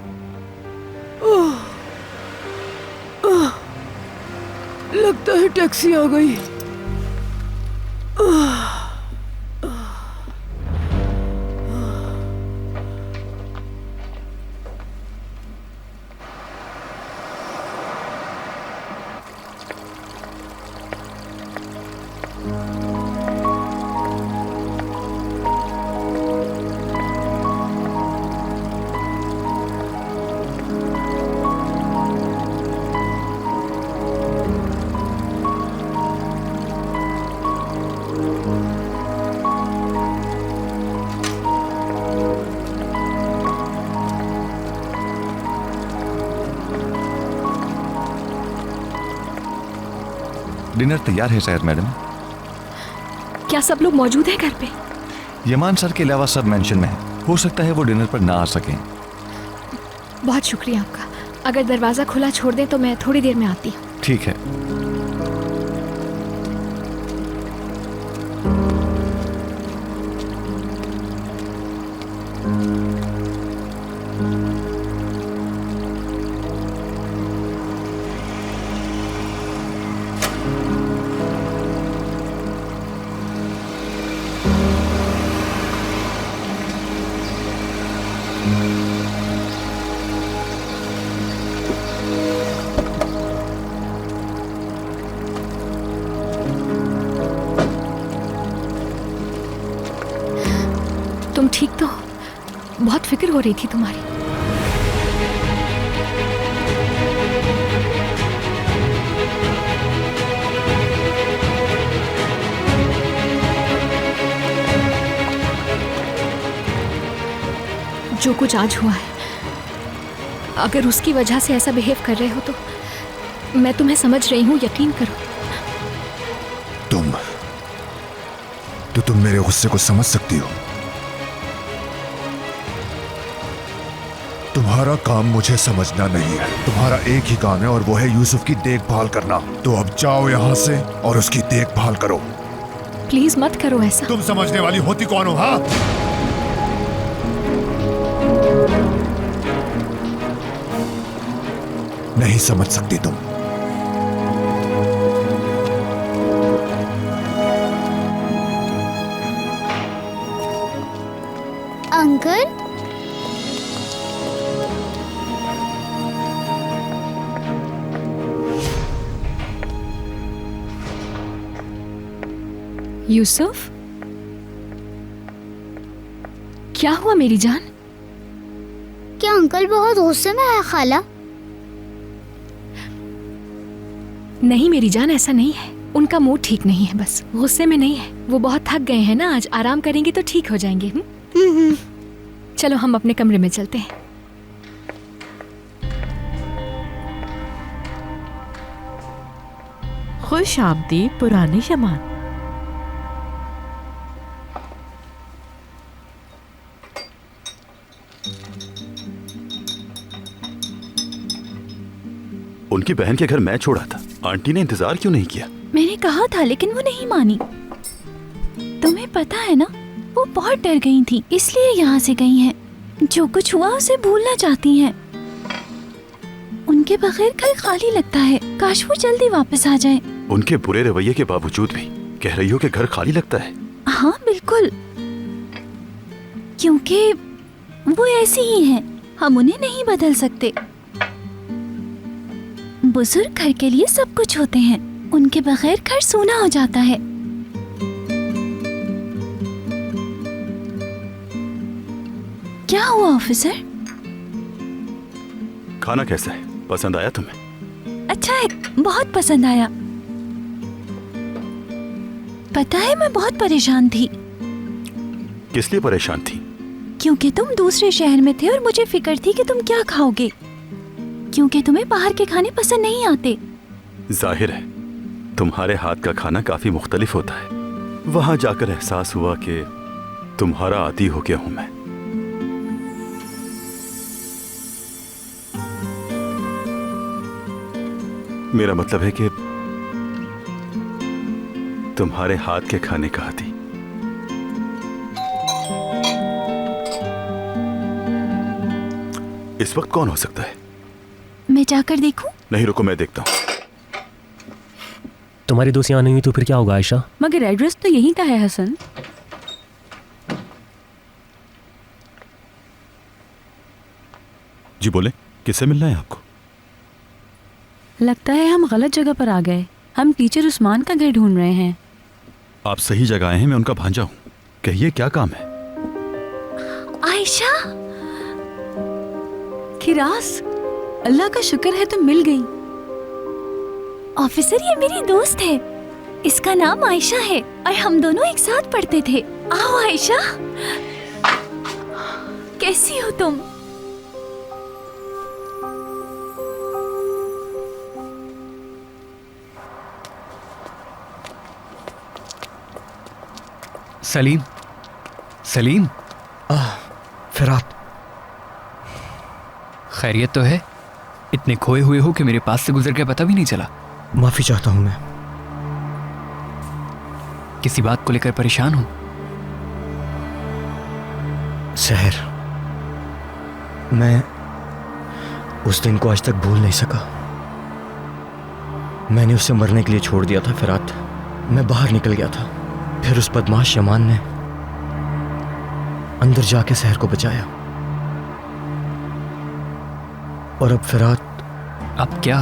लगता है टैक्सी आ गई। डिनर तैयार है शायद मैडम। क्या सब लोग मौजूद हैं घर पे? यमान सर के अलावा सब मेंशन में है। हो सकता है वो डिनर पर ना आ सकें। बहुत शुक्रिया आपका। अगर दरवाजा खुला छोड़ दें तो मैं थोड़ी देर में आती हूँ। ठीक है। तुम ठीक तो? बहुत फिक्र हो रही थी तुम्हारी। जो कुछ आज हुआ है, अगर उसकी वजह से ऐसा बिहेव कर रहे हो तो मैं तुम्हें समझ रही हूँ, यकीन करो। तुम मेरे गुस्से को समझ सकती हो। तुम्हारा काम मुझे समझना नहीं है। तुम्हारा एक ही काम है और वो है यूसुफ की देखभाल करना। तो अब जाओ यहाँ से और उसकी देखभाल करो। प्लीज मत करो ऐसा। तुम समझने वाली होती कौन हो? हाँ, नहीं समझ सकती तुम। अंकल, यूसुफ, क्या हुआ मेरी जान? क्या अंकल बहुत गुस्से में है खाला? नहीं मेरी जान, ऐसा नहीं है। उनका मूड ठीक नहीं है, बस गुस्से में नहीं है। वो बहुत थक गए हैं ना, आज आराम करेंगे तो ठीक हो जाएंगे। चलो हम अपने कमरे में चलते हैं। खुश आमदीद पुराने यमान। उनकी बहन के घर मैं छोड़ा था, आंटी ने इंतजार क्यों नहीं किया? मैंने कहा था लेकिन वो नहीं मानी। तुम्हें पता है ना, वो बहुत डर गई थी, इसलिए यहाँ से गई हैं। जो कुछ हुआ उसे भूलना चाहती हैं। उनके बगैर घर खाली लगता है, काश वो जल्दी वापस आ जाएं। उनके बुरे रवैये के बावजूद भी कह रही हो कि घर खाली लगता है? हाँ बिल्कुल, क्योंकि वो ऐसी ही हैं, हम उन्हें नहीं बदल सकते। बुजुर्ग घर के लिए सब कुछ होते हैं, उनके बगैर घर सूना हो जाता है। क्या हुआ ऑफिसर? खाना कैसा है? पसंद आया तुम्हें? अच्छा है, बहुत पसंद आया। पता है मैं बहुत परेशान थी। किस लिए परेशान थी? क्योंकि तुम दूसरे शहर में थे और मुझे फिक्र थी कि तुम क्या खाओगे, क्योंकि तुम्हें बाहर के खाने पसंद नहीं आते। जाहिर है तुम्हारे हाथ का खाना काफी मुख्तलिफ होता है। वहां जाकर एहसास हुआ कि तुम्हारा आदी हो गया हूं मैं। मेरा मतलब है कि तुम्हारे हाथ के खाने का आदी। इस वक्त कौन हो सकता है? मैं जाकर देखूं? नहीं रुको, मैं देखता हूं। तुम्हारी दोस्त यहाँ नहीं हुई तो फिर क्या होगा आयशा? मगर एड्रेस तो यहीं का है हसन। जी बोले, किससे मिलना है आपको? लगता है हम गलत जगह पर आ गए। हम टीचर उस्मान का घर ढूंढ रहे हैं। आप सही जगह आए हैं, मैं उनका भांजा हूं। कहिए क्या काम है? आयशा, किरास, अल्लाह का शुक्र है तुम मिल गई। ऑफिसर ये मेरी दोस्त है, इसका नाम आयशा है और हम दोनों एक साथ पढ़ते थे। आओ आयशा, कैसी हो तुम? सलीम, सलीम। फिरात, खैरियत तो है? इतने खोए हुए हो कि मेरे पास से गुजर गया पता भी नहीं चला। माफी चाहता हूं मैं। किसी बात को लेकर परेशान हूं? सहर, मैं उस दिन को आज तक भूल नहीं सका। मैंने उसे मरने के लिए छोड़ दिया था फिरात। मैं बाहर निकल गया था, फिर उस बदमाश यमान ने अंदर जाके सहर को बचाया। और अब फिरात, अब क्या?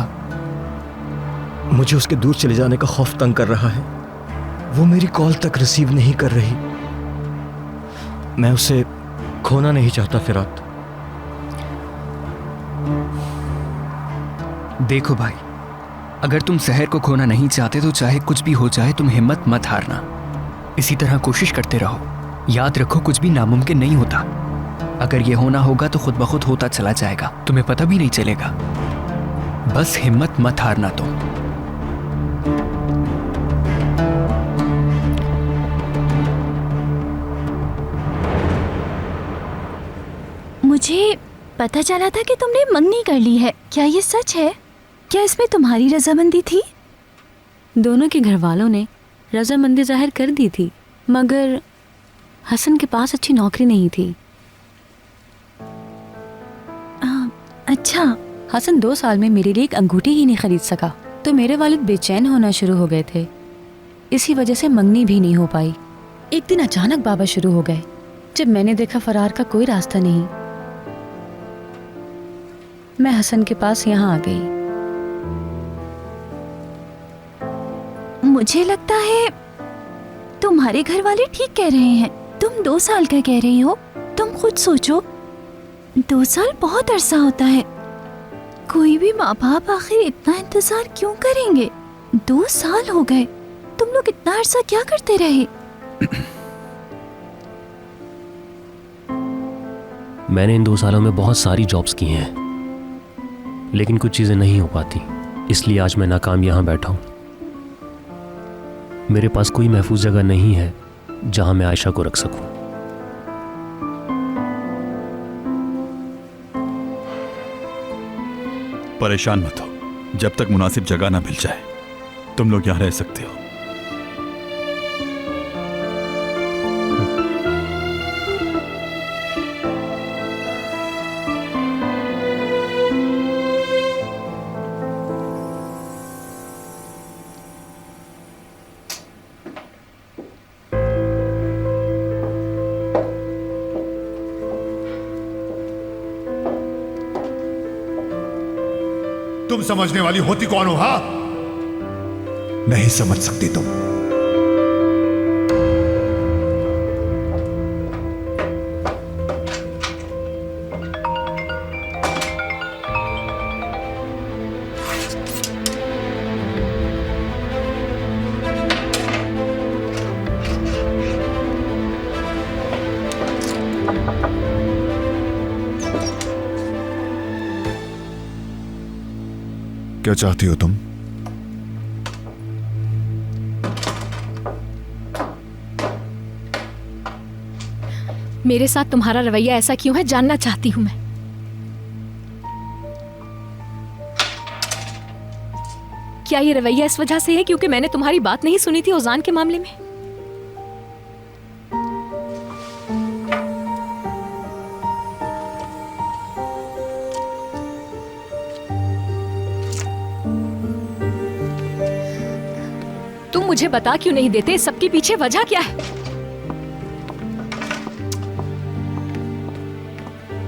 मुझे उसके दूर चले जाने का खौफ तंग कर रहा है। वो मेरी कॉल तक रिसीव नहीं कर रही। मैं उसे खोना नहीं चाहता फिरात। देखो भाई, अगर तुम सहर को खोना नहीं चाहते तो चाहे कुछ भी हो जाए तुम हिम्मत मत हारना। इसी तरह कोशिश करते रहो। याद रखो कुछ भी नामुमकिन नहीं होता। अगर ये होना होगा तो खुद ब खुद होता चला जाएगा, तुम्हें पता भी नहीं चलेगा। बस हिम्मत मत हारना तुम। मुझे पता चला था कि तुमने मंगनी कर ली है। क्या ये सच है? क्या इसमें तुम्हारी रजामंदी थी? दोनों के घर वालों ने रजामंदी जाहिर कर दी थी, मगर हसन के पास अच्छी नौकरी नहीं थी। अच्छा। हसन 2 साल में मेरे लिए एक अंगूठी ही नहीं खरीद सका, तो मेरे वालिद बेचैन होना शुरू हो गए थे। इसी वजह से मंगनी भी नहीं हो पाई। एक दिन अचानक बाबा शुरू हो गए। जब मैंने देखा फरार का कोई रास्ता नहीं, मैं हसन के पास यहाँ आ गई। मुझे लगता है तुम्हारे घर वाले ठीक कह रहे हैं। तुम 2 साल का कह रही हो। तुम खुद सोचो, 2 साल बहुत अरसा होता है। कोई भी माँ बाप आखिर इतना इंतजार क्यों करेंगे? 2 साल हो गए। तुम लोग इतना अरसा क्या करते रहे? मैंने इन 2 सालों में बहुत सारी जॉब्स की हैं, लेकिन कुछ चीजें नहीं हो पाती, इसलिए आज मैं नाकाम यहाँ बैठा हूँ। मेरे पास कोई महफूज जगह नहीं है जहां मैं आयशा को रख सकूं। परेशान मत हो, जब तक मुनासिब जगह ना मिल जाए तुम लोग यहां रह सकते हो। तुम समझने वाली होती कौन हो? हाँ, नहीं समझ सकती तुम। क्या चाहती हो तुम? मेरे साथ तुम्हारा रवैया ऐसा क्यों है, जानना चाहती हूं मैं। क्या ये रवैया इस वजह से है क्योंकि मैंने तुम्हारी बात नहीं सुनी थी ओजान के मामले में? तुम मुझे बता क्यों नहीं देते? सबके पीछे वजह क्या है?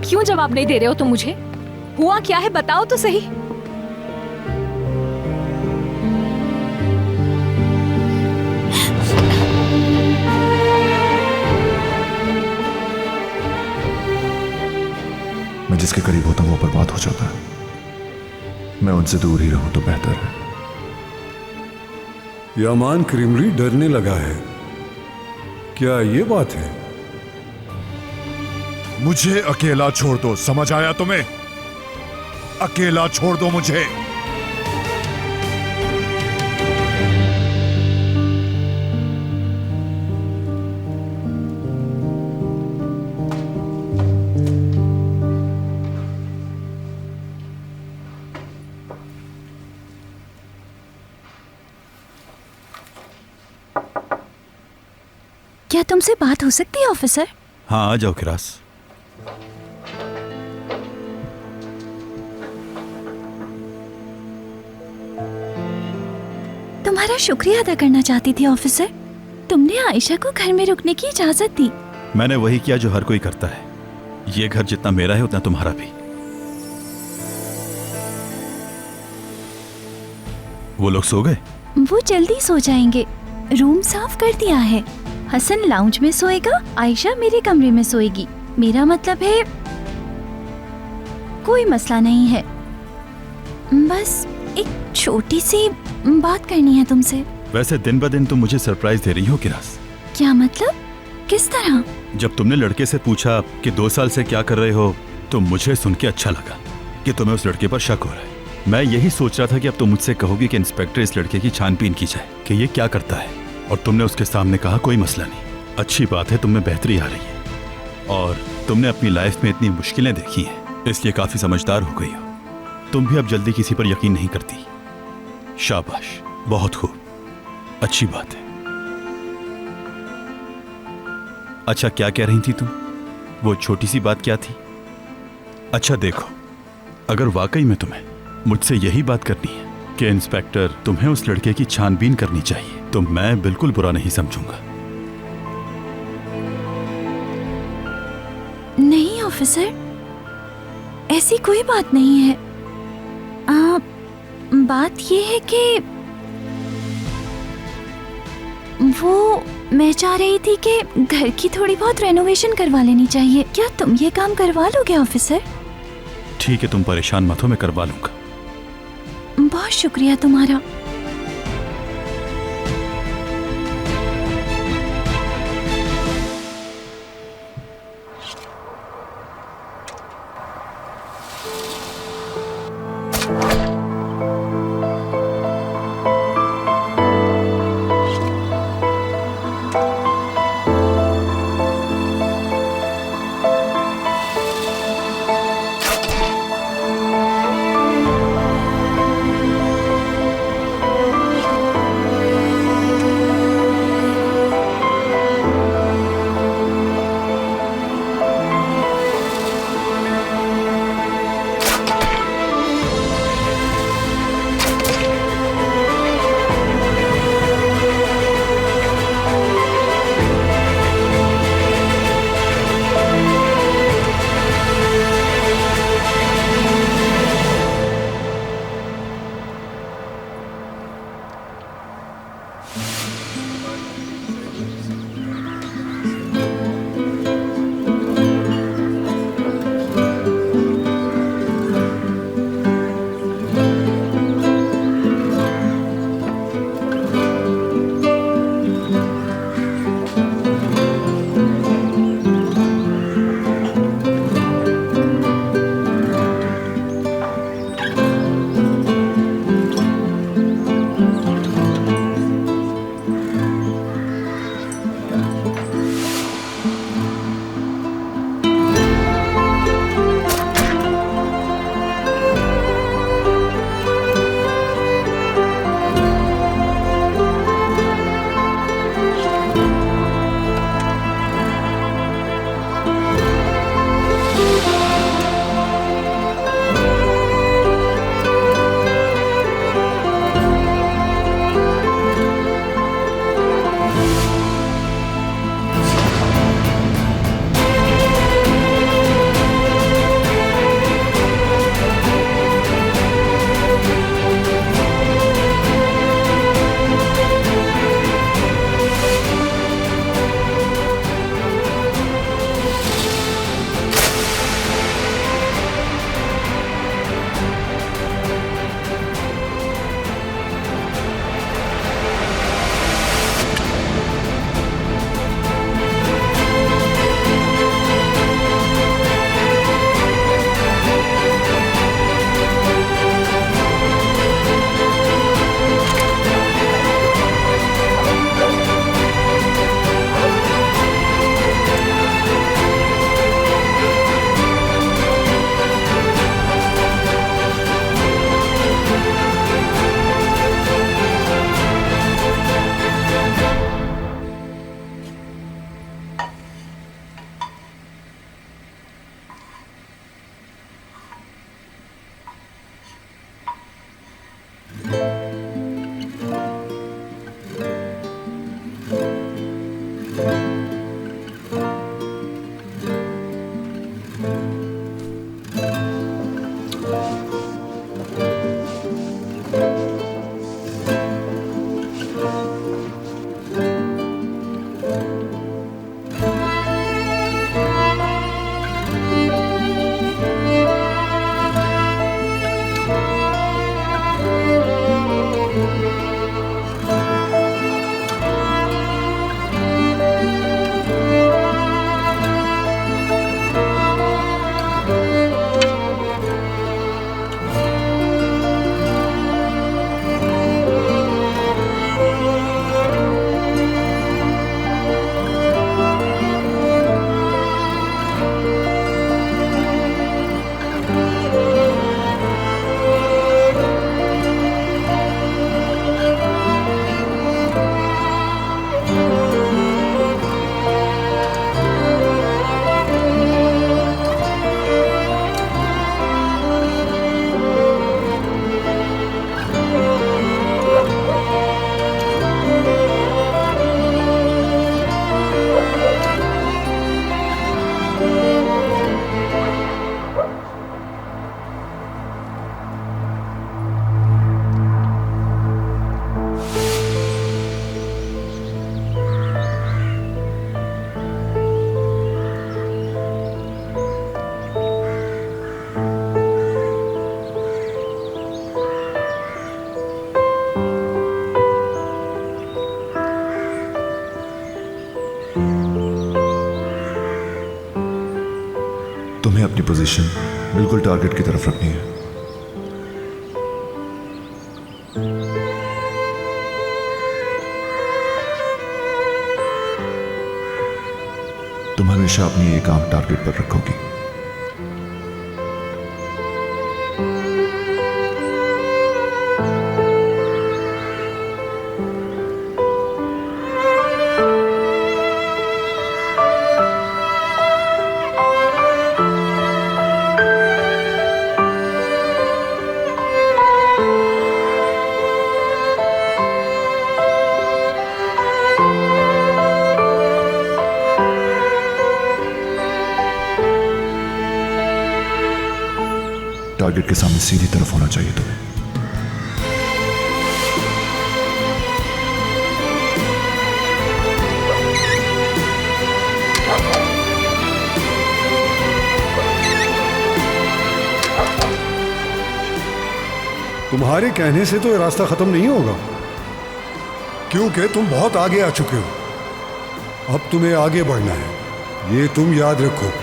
क्यों जवाब नहीं दे रहे हो तुम मुझे? हुआ क्या है बताओ तो सही। मैं जिसके करीब होता हूं वो बर्बाद हो जाता है। मैं उनसे दूर ही रहूं तो बेहतर है। यामान क्रीमरी डरने लगा है, क्या ये बात है? मुझे अकेला छोड़ दो, समझ आया तुम्हें? अकेला छोड़ दो मुझे। क्या तुमसे बात हो सकती है ऑफिसर? हाँ, आ जाओ किरास। तुम्हारा शुक्रिया अदा करना चाहती थी ऑफिसर। तुमने आयशा को घर में रुकने की इजाजत दी। मैंने वही किया जो हर कोई करता है। ये घर जितना मेरा है उतना तुम्हारा भी। वो लोग सो गए? वो जल्दी सो जाएंगे। रूम साफ कर दिया है। हसन लाउंज में सोएगा, आयशा मेरे कमरे में सोएगी। मेरा मतलब है कोई मसला नहीं है। बस एक छोटी सी बात करनी है तुमसे। वैसे दिन ब दिन तुम मुझे सरप्राइज दे रही हो किरास। क्या मतलब? किस तरह? जब तुमने लड़के से पूछा कि 2 साल से क्या कर रहे हो, तो मुझे सुन के अच्छा लगा कि तुम्हें उस लड़के पर शक हो रहा है। मैं यही सोच रहा था कि अब तुम मुझसे कहोगी कि इंस्पेक्टर इस लड़के की छानबीन की जाए कि ये क्या करता है, और तुमने उसके सामने कहा कोई मसला नहीं, अच्छी बात है, तुम में बेहतरी आ रही है और तुमने अपनी लाइफ में इतनी मुश्किलें देखी हैं, इसलिए काफी समझदार हो गई हो। तुम भी अब जल्दी किसी पर यकीन नहीं करती। शाबाश, बहुत खूब, अच्छी बात है। अच्छा, क्या कह रही थी तुम? वो छोटी सी बात क्या थी? अच्छा देखो, अगर वाकई में तुम्हें मुझसे यही बात करनी है कि इंस्पेक्टर तुम्हें उस लड़के की छानबीन करनी चाहिए, तो मैं बिल्कुल बुरा नहीं समझूंगा। नहीं ऑफिसर, ऐसी कोई बात नहीं है। बात ये है कि वो मैं चाह रही थी कि घर की थोड़ी बहुत रेनोवेशन करवा लेनी चाहिए। क्या तुम ये काम करवा लोगे ऑफिसर? ठीक है, तुम परेशान मत हो, मैं करवा लूंगा। बहुत शुक्रिया तुम्हारा। तुम्हें अपनी पोजीशन बिल्कुल टारगेट की तरफ रखनी है। तुम हमेशा अपनी एक आंख टारगेट पर रखोगी। टारगेट के सामने सीधी तरफ होना चाहिए तुम्हें। तुम्हारे कहने से तो ये रास्ता खत्म नहीं होगा, क्योंकि तुम बहुत आगे आ चुके हो। अब तुम्हें आगे बढ़ना है, ये तुम याद रखो।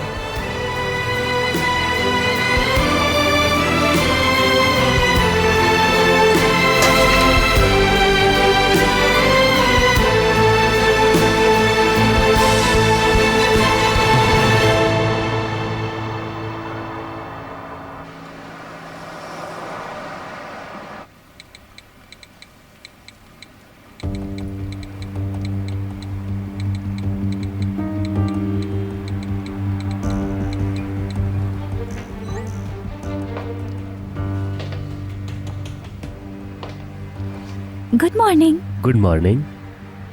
Good morning. Good morning.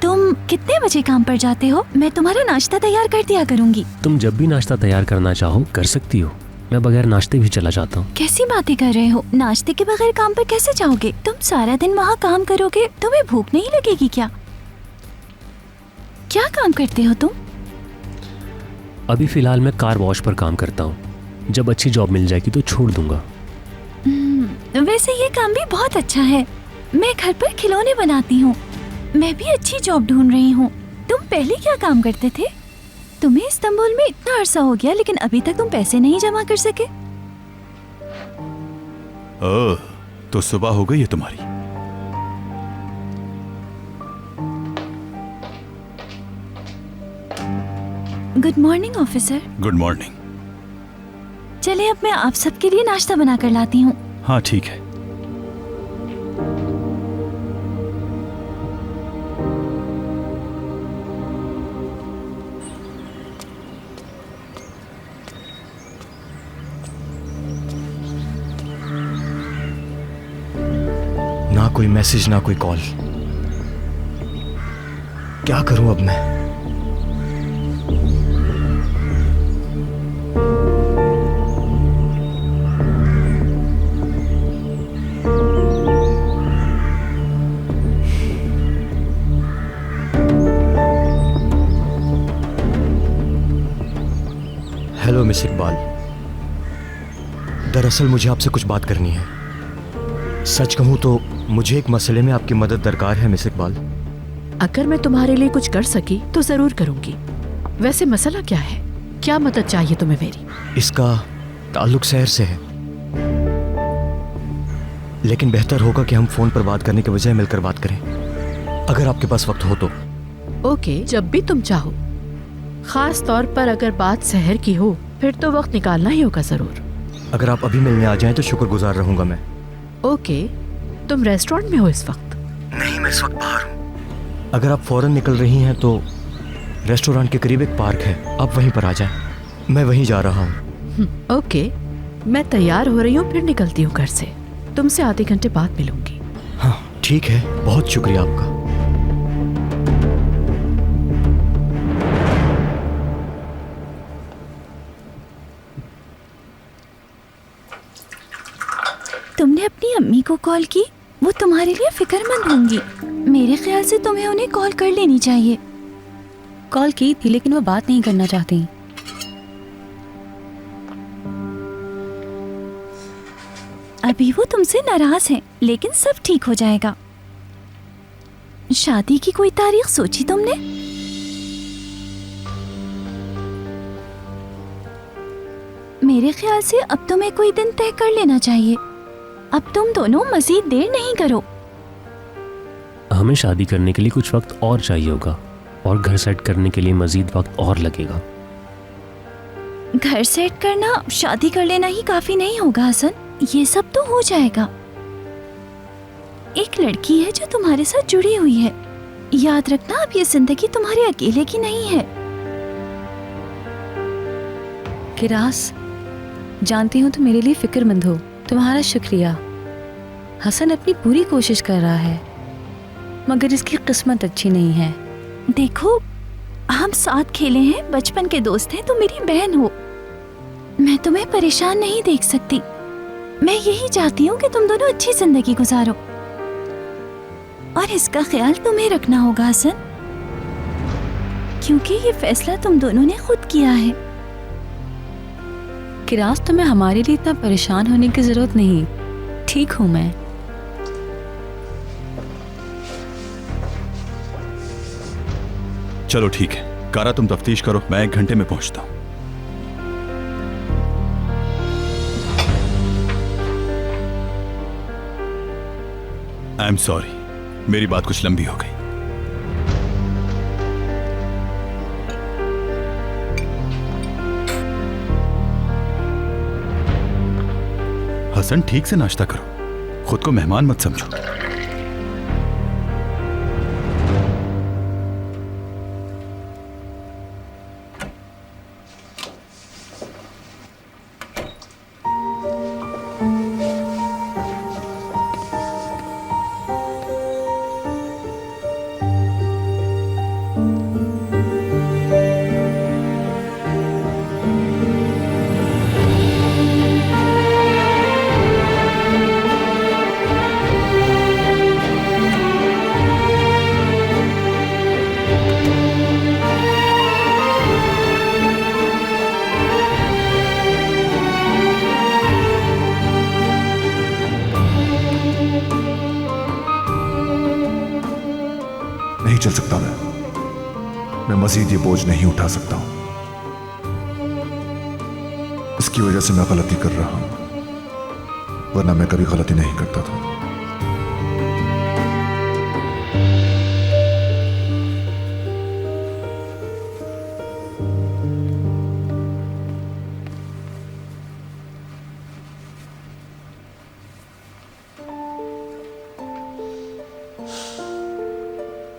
तुम कितने बजे काम पर जाते हो? मैं तुम्हारा नाश्ता तैयार कर दिया करूंगी। तुम जब भी नाश्ता तैयार करना चाहो कर सकती हो, मैं बगैर नाश्ते भी चला जाता हूँ। कैसी बातें कर रहे हो? नाश्ते के बगैर काम पर कैसे जाओगे? तुम सारा दिन वहाँ काम करोगे, तुम्हें भूख नहीं लगेगी क्या? क्या काम करते हो तुम? अभी फिलहाल मैं कार वॉश पर काम करता हूँ, जब अच्छी जॉब मिल जाएगी तो छोड़ दूंगा। वैसे ये काम भी बहुत अच्छा है। मैं घर पर खिलौने बनाती हूँ। मैं भी अच्छी जॉब ढूंढ रही हूँ। तुम पहले क्या काम करते थे? तुम्हें इस्तांबुल में इतना अरसा हो गया, लेकिन अभी तक तुम पैसे नहीं जमा कर सके। ओह, तो सुबह हो गई है तुम्हारी। Good morning officer. Good morning. चले अब मैं आप सबके लिए नाश्ता बना कर लाती हूँ। हाँ ठीक है। ना कोई मैसेज ना कोई कॉल। क्या करूं अब मैं? हेलो मिस इकबाल, दरअसल मुझे आपसे कुछ बात करनी है। सच कहूं तो मुझे एक मसले में आपकी मदद दरकार है मिस इकबाल। अगर मैं तुम्हारे लिए कुछ कर सकी तो जरूर करूंगी। वैसे मसला क्या है? क्या मदद चाहिए तुम्हें मेरी? इसका ताल्लुक शहर से है, लेकिन बेहतर होगा कि हम फोन पर बात करने के बजाय मिलकर बात करें, अगर आपके पास वक्त हो तो। ओके, जब भी तुम चाहो। खास तौर पर अगर बात शहर की हो, फिर तो वक्त निकालना ही होगा जरूर। अगर आप अभी मिलने आ जाएं तो शुक्रगुजार रहूंगा मैं। ओके, तुम रेस्टोरेंट में हो इस वक्त? नहीं, मैं इस वक्त बाहर हूँ। अगर आप फौरन निकल रही हैं तो रेस्टोरेंट के करीब एक पार्क है, आप वहीं पर आ जाएं। मैं वहीं जा रहा हूँ। ओके, मैं तैयार हो रही हूँ, फिर निकलती हूँ घर से। तुमसे आधे घंटे बाद मिलूंगी। हाँ ठीक है, बहुत शुक्रिया आपका। तुमने अपनी अम्मी को कॉल की? वो तुम्हारे लिए फिक्रमंद होंगी। मेरे ख्याल से तुम्हें उन्हें कॉल कर लेनी चाहिए। कॉल की थी लेकिन वो बात नहीं करना चाहती। अभी वो तुमसे नाराज हैं, लेकिन सब ठीक हो जाएगा। शादी की कोई तारीख सोची तुमने? मेरे ख्याल से अब तुम्हें कोई दिन तय कर लेना चाहिए। अब तुम दोनों मजीद देर नहीं करो। हमें शादी करने के लिए कुछ वक्त और चाहिए होगा और घर सेट करने के लिए मजीद वक्त और लगेगा। घर सेट करना, शादी कर लेना ही काफी नहीं होगा हसन। ये सब तो हो जाएगा। एक लड़की है जो तुम्हारे साथ जुड़ी हुई है। याद रखना, अब ये जिंदगी तुम्हारे अकेले की नहीं है। किरास, जानती हूँ तुम मेरे लिए फिक्रमंद हो। तुम्हारा शुक्रिया। हसन अपनी पूरी कोशिश कर रहा है, मगर इसकी किस्मत अच्छी नहीं है। देखो, हम साथ खेले हैं, बचपन के दोस्त हैं, तुम मेरी बहन हो। मैं तुम्हें परेशान नहीं देख सकती। मैं यही चाहती हूँ कि तुम दोनों अच्छी जिंदगी गुजारो, और इसका ख्याल तुम्हें रखना होगा हसन, क्योंकि ये फैसला तुम दोनों ने खुद किया है। किरास, तुम्हें हमारे लिए इतना परेशान होने की जरूरत नहीं। ठीक हूँ मैं। चलो ठीक है, कारा तुम तफ्तीश करो, मैं 1 घंटे में पहुंचता हूं। आई एम सॉरी, मेरी बात कुछ लंबी हो गई। हसन, ठीक से नाश्ता करो, खुद को मेहमान मत समझो। नहीं चल सकता मैं मजीद ये बोझ नहीं उठा सकता हूं। इसकी वजह से मैं गलती कर रहा हूं, वरना मैं कभी गलती नहीं करता था।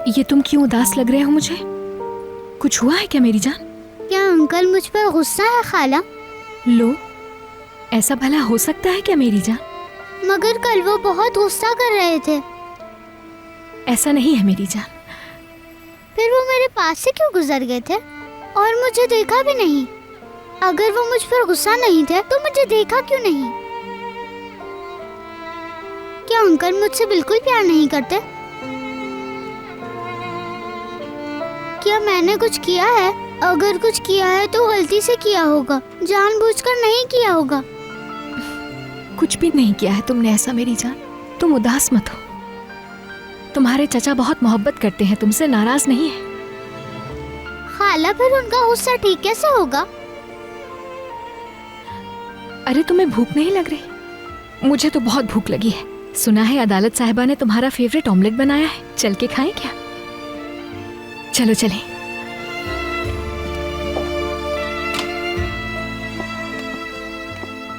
ये तुम क्यों उदास लग रहे हो मुझे? कुछ हुआ है क्या मेरी जान? क्या अंकल मुझ पर गुस्सा है खाला? लो, ऐसा भला हो सकता है क्या मेरी जान? मगर कल वो बहुत गुस्सा कर रहे थे। ऐसा नहीं है मेरी जान। फिर वो मेरे पास से क्यों गुजर गए थे और मुझे देखा भी नहीं? अगर वो मुझ पर गुस्सा नहीं थे तो मुझे देखा क्यों नहीं? क्या अंकल मुझसे बिल्कुल प्यार नहीं करते? क्या मैंने कुछ किया है? अगर कुछ किया है तो गलती से किया होगा, जानबूझकर नहीं किया होगा। कुछ भी नहीं किया है तुमने ऐसा मेरी जान। तुम उदास मत हो। तुम्हारे चचा बहुत मोहब्बत करते हैं तुमसे, नाराज नहीं है। खाला, फिर उनका गुस्सा ठीक कैसे होगा? अरे तुम्हें भूख नहीं लग रही? मुझे तो बहुत भूख लगी है। सुना है अदालत साहिबा ने तुम्हारा फेवरेट ऑमलेट बनाया है, चल के खाएं क्या? चलो चलें।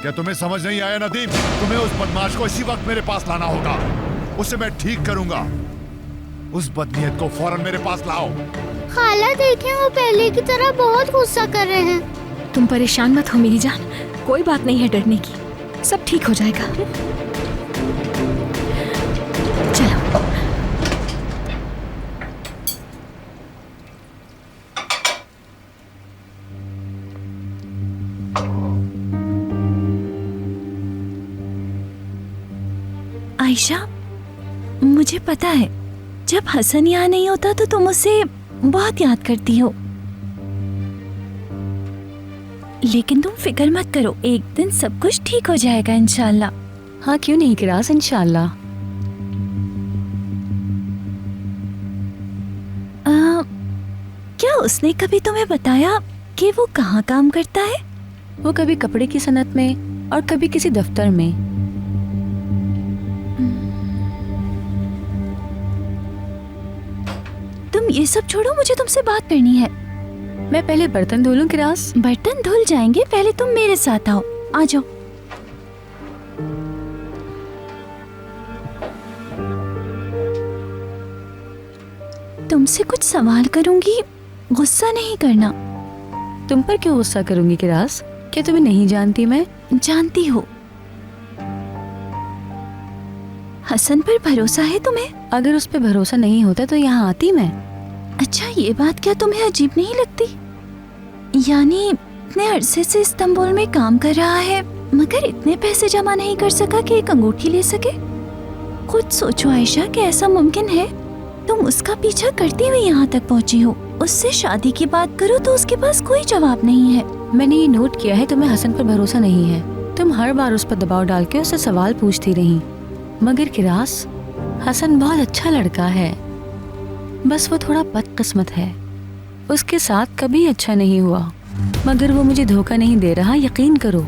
क्या तुम्हें समझ नहीं आया नदीम? तुम्हें उस बदमाश को इसी वक्त मेरे पास लाना होगा। उसे मैं ठीक करूंगा। उस बदनीयत को फौरन मेरे पास लाओ। खाला देखें, वो पहले की तरह बहुत गुस्सा कर रहे हैं। तुम परेशान मत हो मेरी जान, कोई बात नहीं है डरने की, सब ठीक हो जाएगा। चलो। आयशा, मुझे पता है जब हसन यहाँ नहीं होता तो तुम उसे बहुत याद करती हो, लेकिन तुम फिक्र मत करो, एक दिन सब कुछ ठीक हो जाएगा इंशाल्लाह। हाँ, क्यों नहीं किरास, इंशाल्लाह। क्या उसने कभी तुम्हें बताया कि वो कहाँ काम करता है? वो कभी कपड़े की सनत में और कभी किसी दफ्तर में। तुम ये सब छोड़ो, मुझे तुमसे बात करनी है। मैं पहले बर्तन धो लूं किरास? बर्तन धुल जाएंगे, पहले तुम मेरे साथ आओ। आ जाओ। तुमसे कुछ सवाल करूंगी, गुस्सा नहीं करना। तुम पर क्यों गुस्सा करूंगी किरास? क्या तुम्हें नहीं जानती मैं? जानती हो। हसन पर भरोसा है तुम्हें? अगर उस पर भरोसा नहीं होता तो यहाँ आती मैं। अच्छा, ये बात क्या तुम्हें अजीब नहीं लगती? यानी इतने अरसे से इस्तांबुल में काम कर रहा है मगर इतने पैसे जमा नहीं कर सका कि एक अंगूठी ले सके। खुद सोचो आयशा कि ऐसा मुमकिन है? तुम उसका पीछा करती हुई यहाँ तक पहुँची हो। उससे शादी की बात करो तो उसके पास कोई जवाब नहीं है। मैंने ये नोट किया है तुम्हें हसन पर भरोसा नहीं है। तुम हर बार उस पर दबाव डाल के उससे सवाल पूछती रही। मगर किरास, हसन बहुत अच्छा लड़का है, बस वो थोड़ा बदकिस्मत है। उसके साथ कभी अच्छा नहीं हुआ, मगर वो मुझे धोखा नहीं दे रहा, यकीन करो।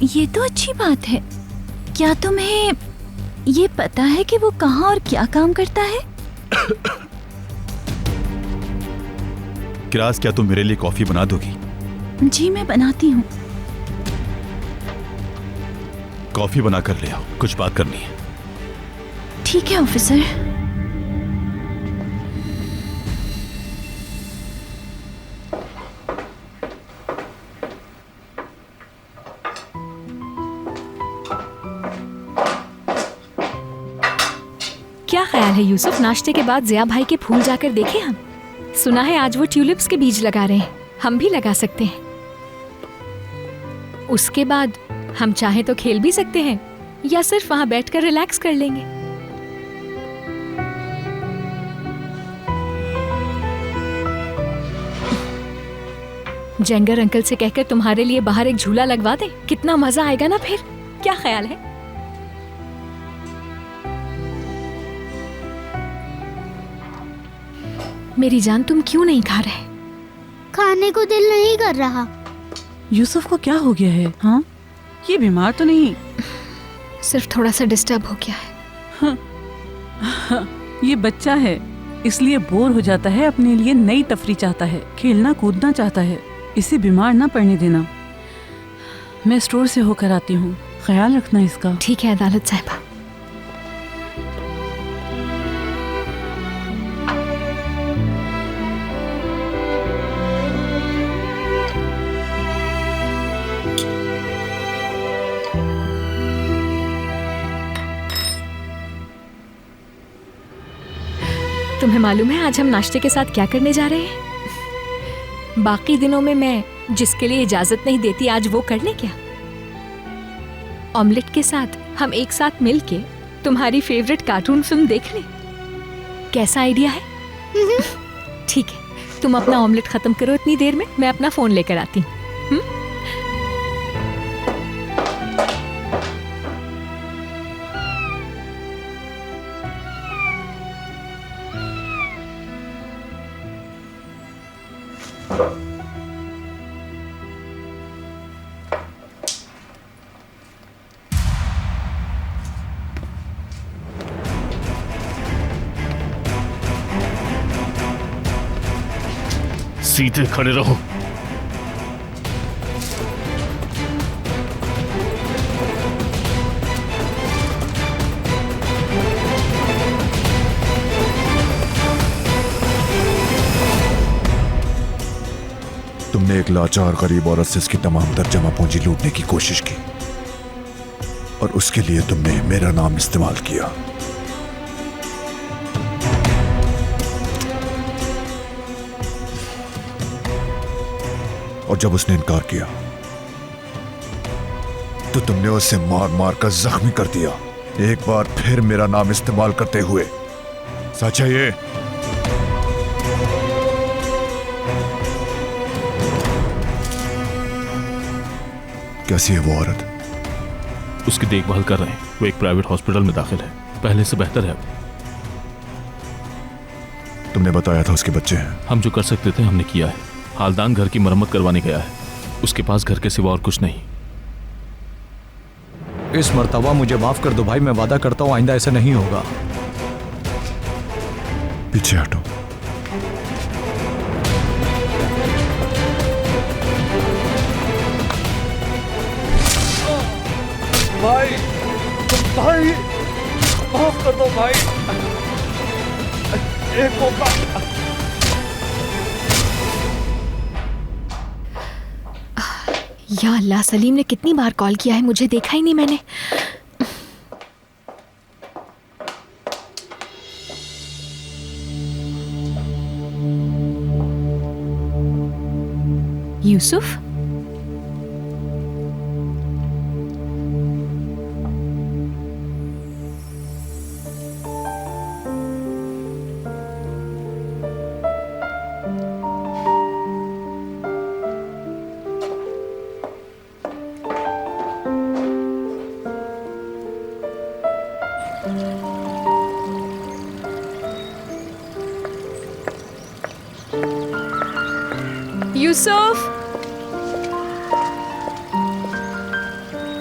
ये तो अच्छी बात है। क्या तुम्हें ये पता है कि वो कहाँ और क्या काम करता है? किरास, क्या तुम मेरे लिए कॉफी बना दोगी? जी मैं बनाती हूँ। कॉफी बना कर ले आओ, कुछ बात करनी है। ठीक है ऑफिसर। क्या ख्याल है यूसुफ, नाश्ते के बाद जिया भाई के फूल जाकर देखें हम? सुना है आज वो ट्यूलिप्स के बीज लगा रहे हैं, हम भी लगा सकते हैं। उसके बाद हम चाहें तो खेल भी सकते हैं या सिर्फ वहां बैठकर रिलैक्स कर लेंगे। जेंगर अंकल से कहकर तुम्हारे लिए बाहर एक झूला लगवा दें, कितना मजा आएगा ना फिर। क्या ख्याल है? मेरी जान, तुम क्यों नहीं खा रहे? खाने को दिल नहीं कर रहा। यूसुफ को क्या हो गया है? हाँ, ये बीमार तो नहीं? सिर्फ थोड़ा सा डिस्टर्ब हो गया है। हाँ, ये बच्चा है इसलिए बोर हो जाता है, अपने लिए नई तफरी चाहता है, खेलना कूदना चाहता है। इसे बीमार ना पड़ने देना। मैं स्टोर से होकर आती हूँ, ख्याल रखना इसका। ठीक है अदालत साहिबा। तुम्हें मालूम है आज हम नाश्ते के साथ क्या करने जा रहे हैं? बाकी दिनों में मैं जिसके लिए इजाजत नहीं देती, आज वो कर ले क्या? ऑमलेट के साथ हम एक साथ मिलके तुम्हारी फेवरेट कार्टून फिल्म देख लें। कैसा आइडिया है? ठीक है, तुम अपना ऑमलेट खत्म करो इतनी देर में, मैं अपना फोन लेकर आती हूँ। सीधे खड़े रहो। तुमने एक लाचार गरीब औरत से इसकी तमाम तर जमा पूंजी लूटने की कोशिश की और उसके लिए तुमने मेरा नाम इस्तेमाल किया। और जब उसने इनकार किया तो तुमने उसे मार मार कर जख्मी कर दिया, एक बार फिर मेरा नाम इस्तेमाल करते हुए। सच है ये? कैसी है वो औरत? उसकी देखभाल कर रहे हैं, वो एक प्राइवेट हॉस्पिटल में दाखिल है, पहले से बेहतर है। तुमने बताया था उसके बच्चे हैं। हम जो कर सकते थे हमने किया है। हालदान घर की मरम्मत करवाने गया है। उसके पास घर के सिवा और कुछ नहीं। इस मर्तबा मुझे माफ कर दो भाई, मैं वादा करता हूं आइंदा ऐसा नहीं होगा। पीछे हटो। भाई भाई माफ कर दो भाई, एक मौका। या अल्लाह, सलीम ने कितनी बार कॉल किया है, मुझे देखा ही नहीं मैंने। यूसुफ, यूसुफ,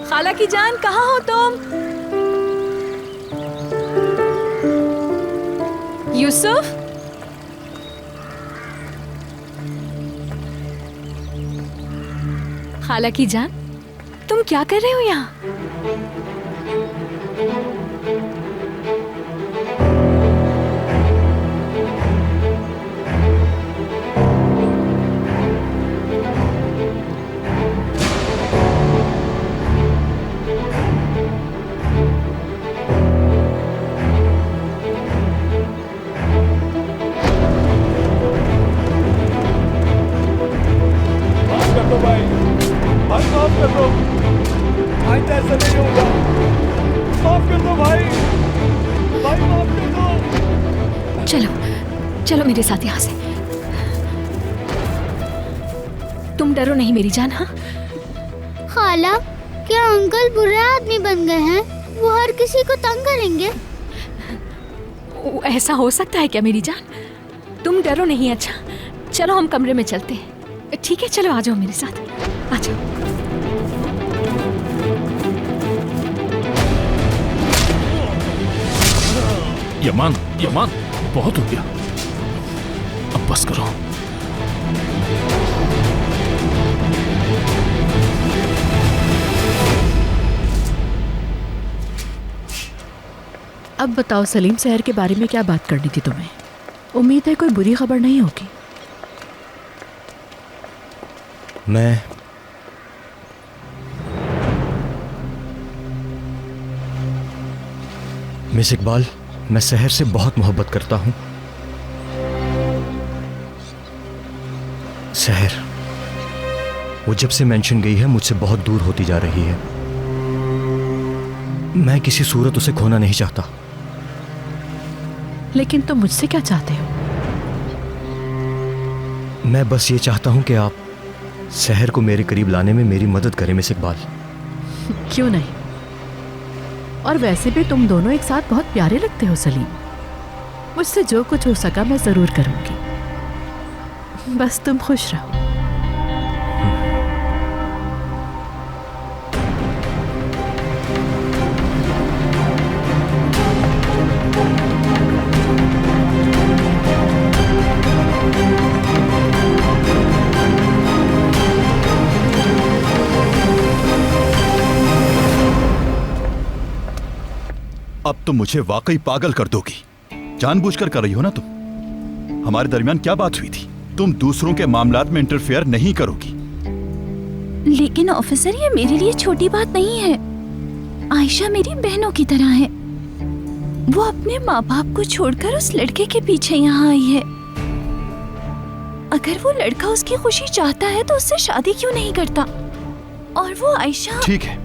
खाला की जान, कहाँ हो तुम? यूसुफ, खाला की जान, तुम क्या कर रहे हो यहाँ? चलो चलो मेरे साथ यहाँ से। तुम डरो नहीं मेरी जान। हाँ खाला, क्या अंकल बुरे आदमी बन गए हैं? वो हर किसी को तंग करेंगे। ऐसा हो सकता है क्या मेरी जान? तुम डरो नहीं। अच्छा चलो हम कमरे में चलते हैं। ठीक है चलो आ जाओ मेरे साथ, आ जाओ। यमान, यमान, बहुत हो गया, अब बस करो। अब बताओ सलीम, शहर के बारे में क्या बात करनी थी तुम्हें? उम्मीद है कोई बुरी खबर नहीं होगी। मैं मिस इकबाल, मैं शहर से बहुत मोहब्बत करता हूं। शहर वो जब से मेंशन गई है मुझसे बहुत दूर होती जा रही है। मैं किसी सूरत उसे खोना नहीं चाहता। लेकिन तुम मुझसे क्या चाहते हो? मैं बस ये चाहता हूं कि आप शहर को मेरे करीब लाने में मेरी मदद करें मिस इकबाल। क्यों नहीं? और वैसे भी तुम दोनों एक साथ बहुत प्यारे लगते हो सलीम। मुझसे जो कुछ हो सका मैं जरूर करूंगी, बस तुम खुश रहो। अब तुम मुझे वाकई पागल कर दोगी। जानबूझकर कर रही हो ना तुम? हमारे दरमियान क्या बात हुई थी? तुम दूसरों के मामलात में इंटरफेयर नहीं करोगी। लेकिन ऑफिसर ये मेरे लिए छोटी बात नहीं है। आयशा मेरी बहनों की तरह है। वो अपने माँ बाप को छोड़कर उस लड़के के पीछे यहाँ आई है। अगर वो लड़का उसकी खुशी चाहता है तो उससे शादी क्यों नहीं करता? और वो आयशा। ठीक है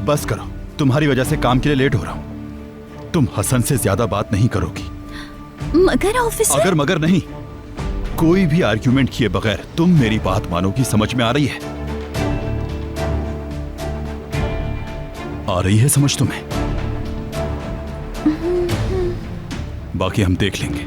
बस करो, तुम्हारी वजह से काम के लिए लेट हो रहा हूँ। तुम हसन से ज्यादा बात नहीं करोगी। मगर ऑफिसर। अगर मगर नहीं, कोई भी आर्ग्यूमेंट किए बगैर तुम मेरी बात मानोगी। समझ में आ रही है? आ रही है समझ तुम्हें? बाकी हम देख लेंगे।